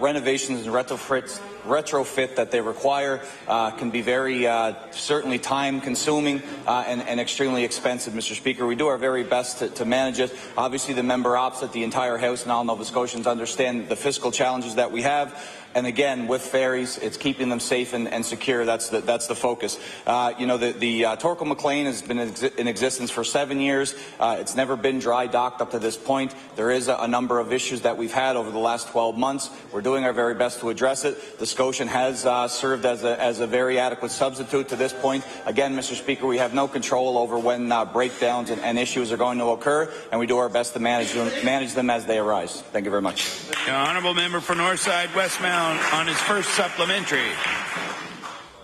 renovations and retrofit that they require can be very certainly time-consuming and extremely expensive, Mr. Speaker. We do our very best to manage it. Obviously, the member opposite, the entire House and all Nova Scotians understand the fiscal challenges that we have. And again, with ferries, it's keeping them safe and secure. That's the focus. The Torquil McLean has been in existence for 7 years. It's never been dry docked up to this point. There is a number of issues that we've had over the last 12 months. We're doing our very best to address it. The Scotian has served as a very adequate substitute to this point. Again, Mr. Speaker, we have no control over when breakdowns and issues are going to occur, and we do our best to manage them as they arise. Thank you very much. The Honourable Member for Northside Westmount on his first supplementary.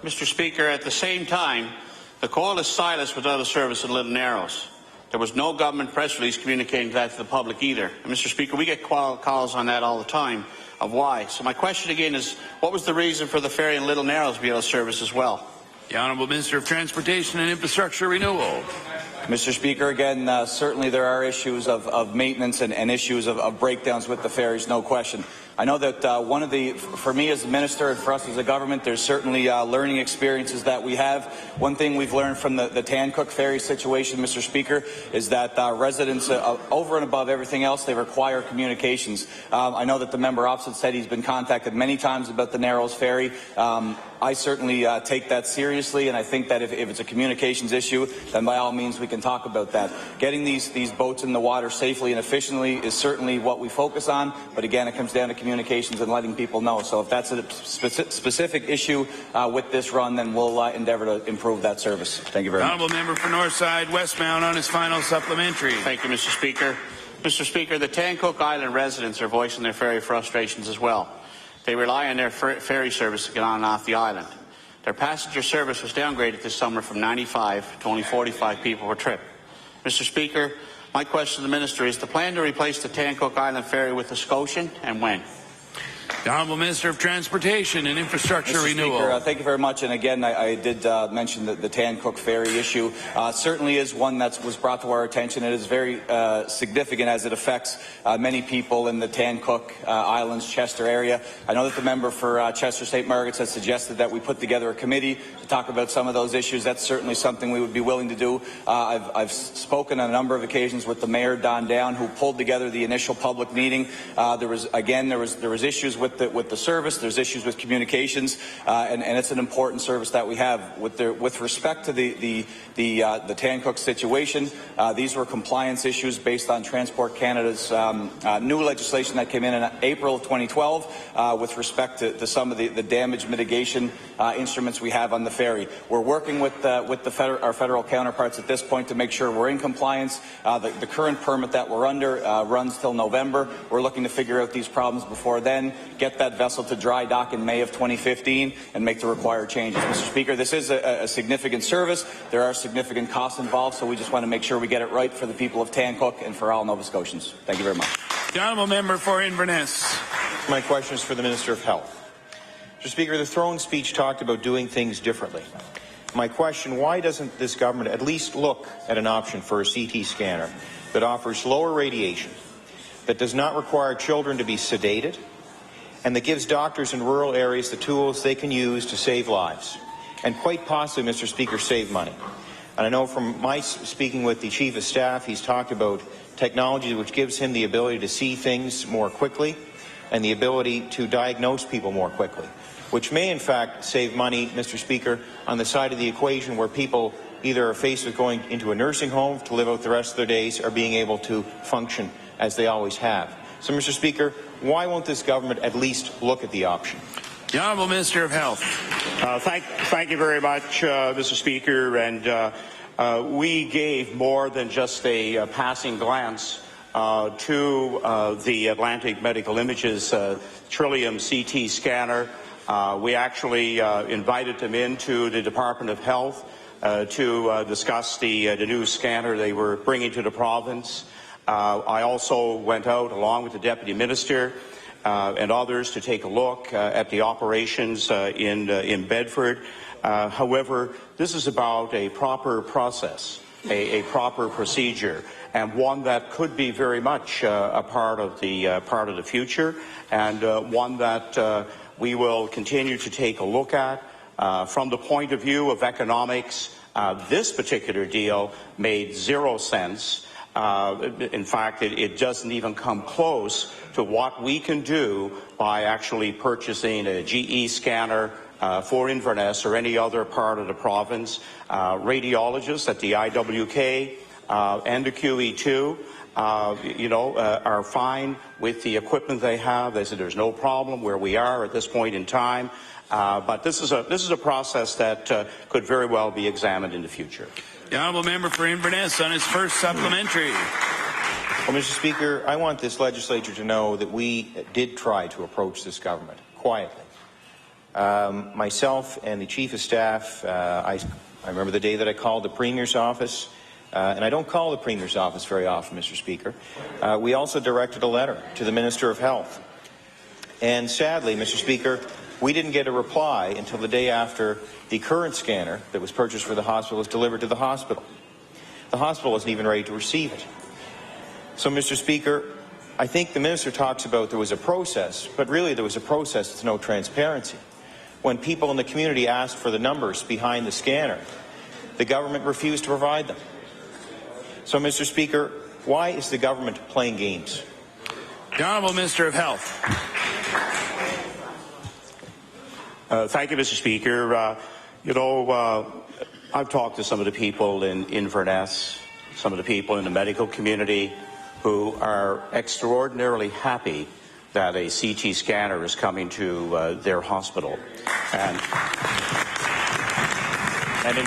Mr. Speaker, at the same time, the Coal Silas was out of service in Little Narrows. There was no government press release communicating that to the public either. And Mr. Speaker, we get calls on that all the time of why. So my question again is, what was the reason for the ferry in Little Narrows to be out of service as well? The Honourable Minister of Transportation and Infrastructure Renewal. Mr. Speaker, again, certainly there are issues of maintenance and issues of breakdowns with the ferries, no question. I know that for me as a minister and for us as a government, there's certainly learning experiences that we have. One thing we've learned from the Tancook ferry situation, Mr. Speaker, is that residents, over and above everything else, they require communications. I know that the member opposite said he's been contacted many times about the Narrows ferry. I certainly take that seriously, and I think that if it's a communications issue, then by all means we can talk about that. Getting these boats in the water safely and efficiently is certainly what we focus on, but again, it comes down to communications and letting people know. So if that's a specific issue with this run, then we'll endeavour to improve that service. Thank you very much. Honourable Member for Northside Westmount on his final supplementary. Thank you, Mr. Speaker. Mr. Speaker, the Tancook Island residents are voicing their ferry frustrations as well. They rely on their ferry service to get on and off the island. Their passenger service was downgraded this summer from 95 to only 45 people per trip. Mr. Speaker, my question to the Minister is the plan to replace the Tancook Island ferry with the Scotian, and when? The Honourable Minister of Transportation and Infrastructure Mr. Renewal. Speaker, thank you very much. And again, I did mention the Tancook ferry issue. Certainly is one that was brought to our attention. It is very significant as it affects many people in the Tancook Islands, Chester area. I know that the member for Chester St. Margaret's has suggested that we put together a committee to talk about some of those issues. That's certainly something we would be willing to do. I've spoken on a number of occasions with the Mayor, Don Down, who pulled together the initial public meeting. There was issues with the service. There's issues with communications, and it's an important service that we have. With respect to the Tancook situation, these were compliance issues based on Transport Canada's new legislation that came in April of 2012 with respect to some of the damage mitigation instruments we have on the ferry. We're working with our federal counterparts at this point to make sure we're in compliance. The current permit that we're under runs till November. We're looking to figure out these problems before then, get that vessel to dry dock in May of 2015, and make the required changes. Mr. Speaker, this is a significant service. There are significant costs involved, so we just want to make sure we get it right for the people of Tancook and for all Nova Scotians. Thank you very much. The Honourable Member for Inverness. My question is for the Minister of Health. Mr. Speaker, the throne speech talked about doing things differently. My question, why doesn't this government at least look at an option for a CT scanner that offers lower radiation, that does not require children to be sedated, and that gives doctors in rural areas the tools they can use to save lives, and quite possibly, Mr. Speaker, save money? And I know from my speaking with the Chief of Staff, he's talked about technology which gives him the ability to see things more quickly and the ability to diagnose people more quickly, which may in fact save money, Mr. Speaker, on the side of the equation where people either are faced with going into a nursing home to live out the rest of their days or being able to function as they always have. So, Mr. Speaker, why won't this government at least look at the option? The Honourable Minister of Health. Thank you very much, Mr. Speaker. And we gave more than just a passing glance to the Atlantic Medical Images Trillium CT scanner. We actually invited them into the Department of Health to discuss the new scanner they were bringing to the province. I also went out along with the Deputy Minister and others to take a look at the operations in Bedford. However, this is about a proper process, a proper procedure, and one that could be very much a part of the future, and one that we will continue to take a look at. From the point of view of economics, this particular deal made 0 sense. In fact, it doesn't even come close to what we can do by actually purchasing a GE scanner for Inverness or any other part of the province. Radiologists at the IWK and the QE2, are fine with the equipment they have. They said there's no problem where we are at this point in time. But this is a process that could very well be examined in the future. The Honourable Member for Inverness on his first supplementary. Well, Mr. Speaker, I want this legislature to know that we did try to approach this government quietly. Myself and the Chief of Staff, I remember the day that I called the Premier's office, and I don't call the Premier's office very often, Mr. Speaker. We also directed a letter to the Minister of Health. And sadly, Mr. Speaker, we didn't get a reply until the day after the current scanner that was purchased for the hospital was delivered to the hospital. The hospital wasn't even ready to receive it. So, Mr. Speaker, I think the Minister talks about there was a process, but really there was a process with no transparency. When people in the community asked for the numbers behind the scanner, the government refused to provide them. So, Mr. Speaker, why is the government playing games? The Honourable Minister of Health. Thank you, Mr. Speaker. I've talked to some of the people in Inverness, some of the people in the medical community who are extraordinarily happy that a CT scanner is coming to their hospital. And in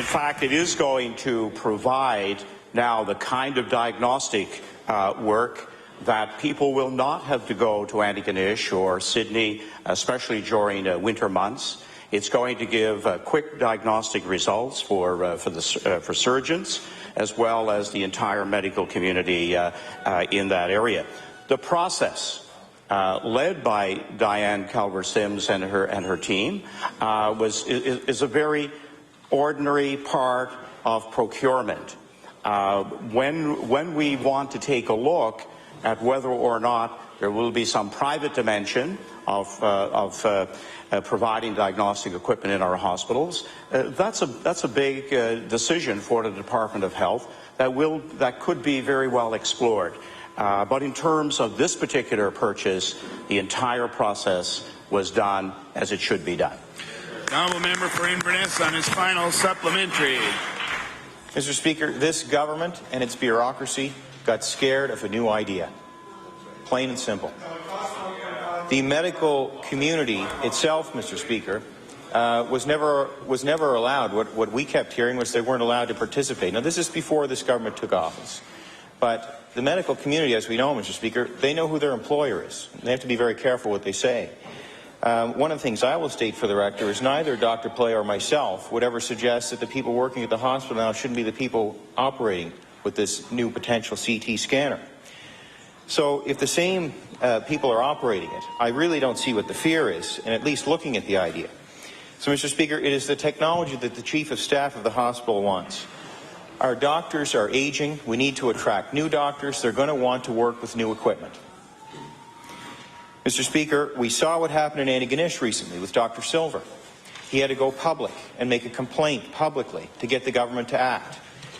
fact, it is going to provide now the kind of diagnostic work that people will not have to go to Antigonish or Sydney, especially during winter months. It's going to give quick diagnostic results for surgeons, as well as the entire medical community in that area. The process led by Diane Calver-Sims and her team, is a very ordinary part of procurement. When we want to take a look at whether or not there will be some private dimension of providing diagnostic equipment in our hospitals, that's a big decision for the Department of Health that could be very well explored. But in terms of this particular purchase, the entire process was done as it should be done. The honourable member for Inverness on his final supplementary. Mr. Speaker, this government and its bureaucracy got scared of a new idea. Plain and simple. The medical community itself, Mr. Speaker, was never allowed. What we kept hearing was they weren't allowed to participate. Now, this is before this government took office. But the medical community, as we know, Mr. Speaker, they know who their employer is. They have to be very careful what they say. One of the things I will state for the record is neither Dr. Play or myself would ever suggest that the people working at the hospital now shouldn't be the people operating with this new potential CT scanner. So if the same people are operating it, I really don't see what the fear is, and at least looking at the idea. So, Mr. Speaker, it is the technology that the Chief of Staff of the hospital wants. Our doctors are aging. We need to attract new doctors. They're going to want to work with new equipment. Mr. Speaker, we saw what happened in Antigonish recently with Dr. Silver. He had to go public and make a complaint publicly to get the government to act.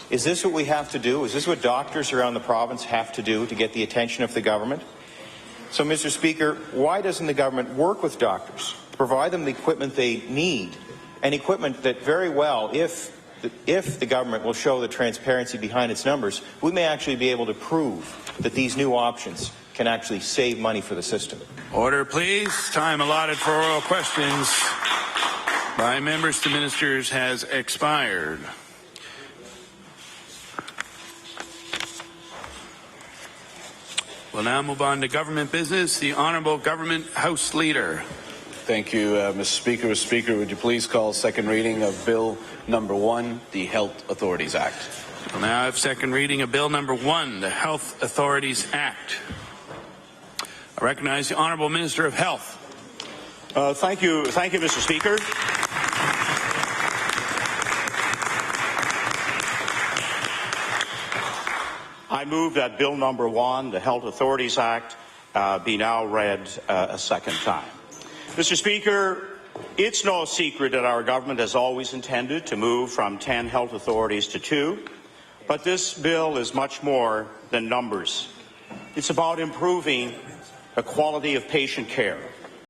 Is this what we have to do? Is this what doctors around the province have to do to get the attention of the government? So, Mr. Speaker, why doesn't the government work with doctors to provide them the equipment they need, and equipment that very well, if the government will show the transparency behind its numbers, we may actually be able to prove that these new options can actually save money for the system. Order, please. Time allotted for oral questions by members to ministers has expired. We'll now move on to government business. The Honourable Government House Leader. Thank you, Mr. Speaker. Mr. Speaker, would you please call second reading of Bill number 1, the Health Authorities Act. We'll now have second reading of Bill number 1, the Health Authorities Act. I recognize the Honourable Minister of Health. Thank you, Mr. Speaker. I move that Bill number 1, the Health Authorities Act, be now read a second time. Mr. Speaker, it's no secret that our government has always intended to move from 10 health authorities to 2, but this bill is much more than numbers. It's about improving the quality of patient care.